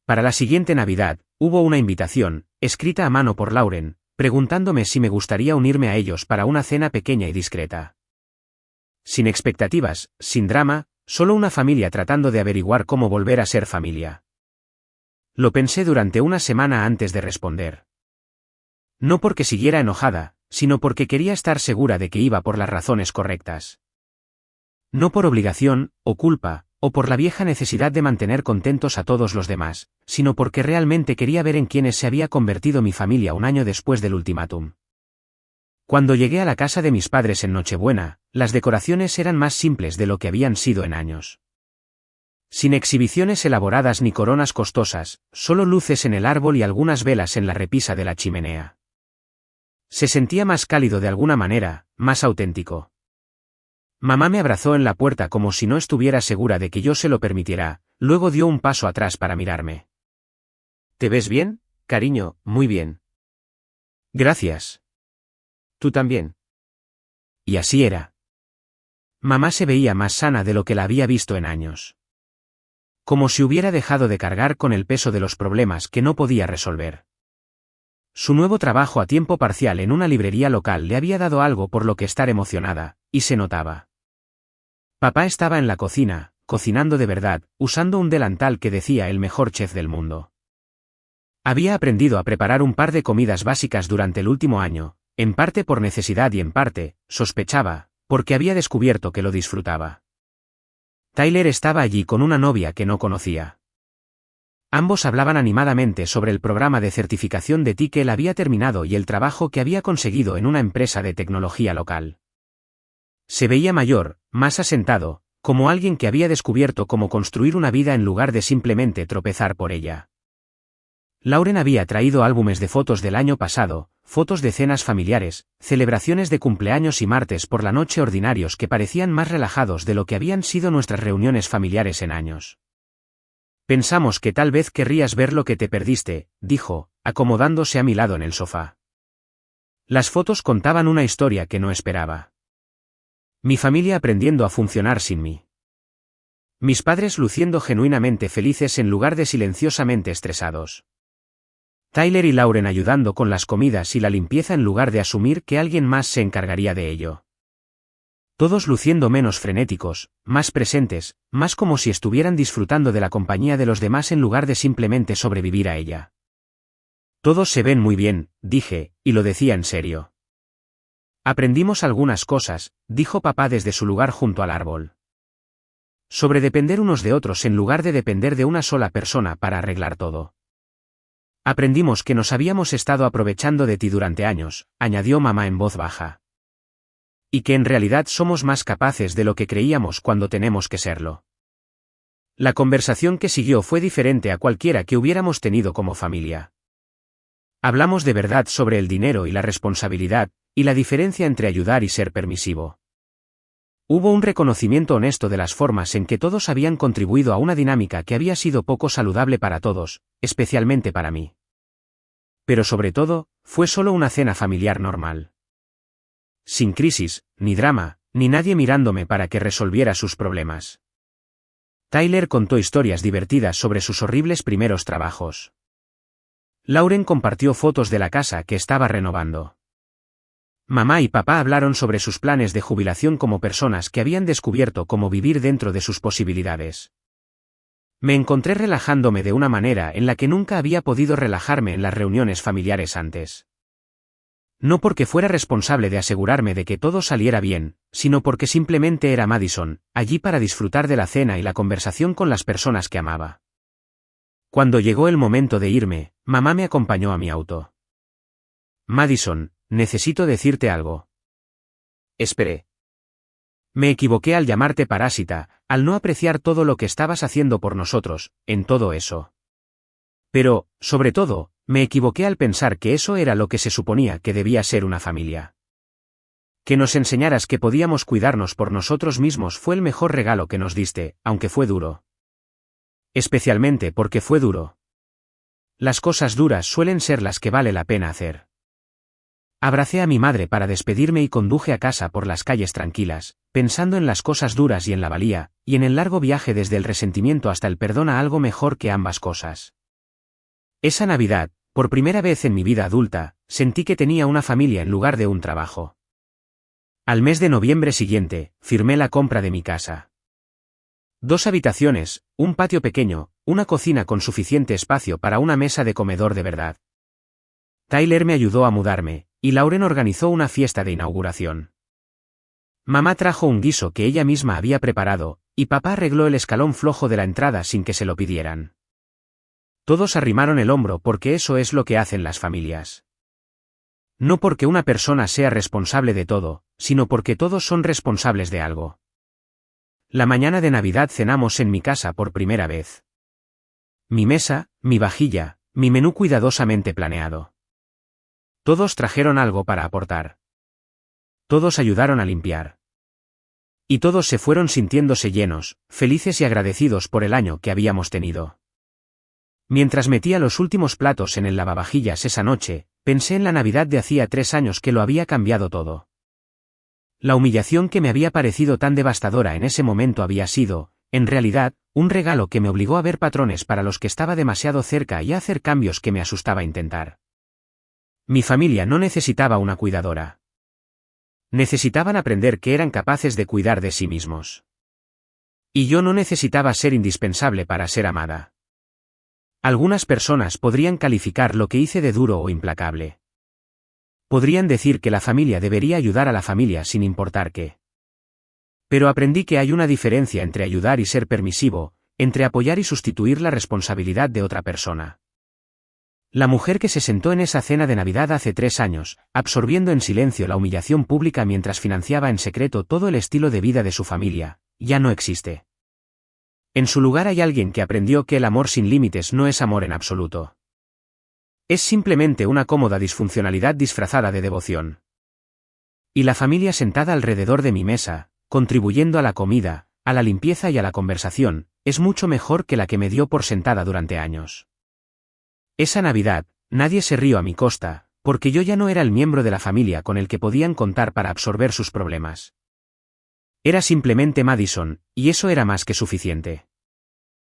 Para la siguiente Navidad, hubo una invitación, escrita a mano por Lauren, preguntándome si me gustaría unirme a ellos para una cena pequeña y discreta. Sin expectativas, sin drama, solo una familia tratando de averiguar cómo volver a ser familia. Lo pensé durante una semana antes de responder. No porque siguiera enojada, sino porque quería estar segura de que iba por las razones correctas. No por obligación, o culpa, o por la vieja necesidad de mantener contentos a todos los demás, sino porque realmente quería ver en quiénes se había convertido mi familia un año después del ultimátum. Cuando llegué a la casa de mis padres en Nochebuena, las decoraciones eran más simples de lo que habían sido en años. Sin exhibiciones elaboradas ni coronas costosas, solo luces en el árbol y algunas velas en la repisa de la chimenea. Se sentía más cálido de alguna manera, más auténtico. Mamá me abrazó en la puerta como si no estuviera segura de que yo se lo permitiera, luego dio un paso atrás para mirarme. ¿Te ves bien, cariño? Muy bien. Gracias. ¿Tú también? Y así era. Mamá se veía más sana de lo que la había visto en años. Como si hubiera dejado de cargar con el peso de los problemas que no podía resolver. Su nuevo trabajo a tiempo parcial en una librería local le había dado algo por lo que estar emocionada, y se notaba. Papá estaba en la cocina, cocinando de verdad, usando un delantal que decía el mejor chef del mundo. Había aprendido a preparar un par de comidas básicas durante el último año, en parte por necesidad y en parte, sospechaba, porque había descubierto que lo disfrutaba. Tyler estaba allí con una novia que no conocía. Ambos hablaban animadamente sobre el programa de certificación de TI que él había terminado y el trabajo que había conseguido en una empresa de tecnología local. Se veía mayor, más asentado, como alguien que había descubierto cómo construir una vida en lugar de simplemente tropezar por ella. Lauren había traído álbumes de fotos del año pasado, fotos de cenas familiares, celebraciones de cumpleaños y martes por la noche ordinarios que parecían más relajados de lo que habían sido nuestras reuniones familiares en años. Pensamos que tal vez querrías ver lo que te perdiste, dijo, acomodándose a mi lado en el sofá. Las fotos contaban una historia que no esperaba. Mi familia aprendiendo a funcionar sin mí. Mis padres luciendo genuinamente felices en lugar de silenciosamente estresados. Tyler y Lauren ayudando con las comidas y la limpieza en lugar de asumir que alguien más se encargaría de ello. Todos luciendo menos frenéticos, más presentes, más como si estuvieran disfrutando de la compañía de los demás en lugar de simplemente sobrevivir a ella. Todos se ven muy bien, dije, y lo decía en serio. Aprendimos algunas cosas, dijo papá desde su lugar junto al árbol. Sobre depender unos de otros en lugar de depender de una sola persona para arreglar todo. Aprendimos que nos habíamos estado aprovechando de ti durante años, añadió mamá en voz baja. Y que en realidad somos más capaces de lo que creíamos cuando tenemos que serlo. La conversación que siguió fue diferente a cualquiera que hubiéramos tenido como familia. Hablamos de verdad sobre el dinero y la responsabilidad, y la diferencia entre ayudar y ser permisivo. Hubo un reconocimiento honesto de las formas en que todos habían contribuido a una dinámica que había sido poco saludable para todos, especialmente para mí. Pero sobre todo, fue solo una cena familiar normal. Sin crisis, ni drama, ni nadie mirándome para que resolviera sus problemas. Tyler contó historias divertidas sobre sus horribles primeros trabajos. Lauren compartió fotos de la casa que estaba renovando. Mamá y papá hablaron sobre sus planes de jubilación como personas que habían descubierto cómo vivir dentro de sus posibilidades. Me encontré relajándome de una manera en la que nunca había podido relajarme en las reuniones familiares antes. No porque fuera responsable de asegurarme de que todo saliera bien, sino porque simplemente era Madison, allí para disfrutar de la cena y la conversación con las personas que amaba. Cuando llegó el momento de irme, mamá me acompañó a mi auto. Madison, necesito decirte algo. Esperé. Me equivoqué al llamarte parásita, al no apreciar todo lo que estabas haciendo por nosotros, en todo eso. Pero, sobre todo, me equivoqué al pensar que eso era lo que se suponía que debía ser una familia. Que nos enseñaras que podíamos cuidarnos por nosotros mismos fue el mejor regalo que nos diste, aunque fue duro. Especialmente porque fue duro. Las cosas duras suelen ser las que vale la pena hacer. Abracé a mi madre para despedirme y conduje a casa por las calles tranquilas, pensando en las cosas duras y en la valía, y en el largo viaje desde el resentimiento hasta el perdón a algo mejor que ambas cosas. Esa Navidad, por primera vez en mi vida adulta, sentí que tenía una familia en lugar de un trabajo. Al mes de noviembre siguiente, firmé la compra de mi casa. 2 habitaciones, un patio pequeño, una cocina con suficiente espacio para una mesa de comedor de verdad. Tyler me ayudó a mudarme, y Lauren organizó una fiesta de inauguración. Mamá trajo un guiso que ella misma había preparado, y papá arregló el escalón flojo de la entrada sin que se lo pidieran. Todos arrimaron el hombro porque eso es lo que hacen las familias. No porque una persona sea responsable de todo, sino porque todos son responsables de algo. La mañana de Navidad cenamos en mi casa por primera vez. Mi mesa, mi vajilla, mi menú cuidadosamente planeado. Todos trajeron algo para aportar. Todos ayudaron a limpiar. Y todos se fueron sintiéndose llenos, felices y agradecidos por el año que habíamos tenido. Mientras metía los últimos platos en el lavavajillas esa noche, pensé en la Navidad de hacía 3 años que lo había cambiado todo. La humillación que me había parecido tan devastadora en ese momento había sido, en realidad, un regalo que me obligó a ver patrones para los que estaba demasiado cerca y a hacer cambios que me asustaba intentar. Mi familia no necesitaba una cuidadora. Necesitaban aprender que eran capaces de cuidar de sí mismos. Y yo no necesitaba ser indispensable para ser amada. Algunas personas podrían calificar lo que hice de duro o implacable. Podrían decir que la familia debería ayudar a la familia sin importar qué. Pero aprendí que hay una diferencia entre ayudar y ser permisivo, entre apoyar y sustituir la responsabilidad de otra persona. La mujer que se sentó en esa cena de Navidad hace 3 años, absorbiendo en silencio la humillación pública mientras financiaba en secreto todo el estilo de vida de su familia, ya no existe. En su lugar hay alguien que aprendió que el amor sin límites no es amor en absoluto. Es simplemente una cómoda disfuncionalidad disfrazada de devoción. Y la familia sentada alrededor de mi mesa, contribuyendo a la comida, a la limpieza y a la conversación, es mucho mejor que la que me dio por sentada durante años. Esa Navidad, nadie se rió a mi costa, porque yo ya no era el miembro de la familia con el que podían contar para absorber sus problemas. Era simplemente Madison, y eso era más que suficiente.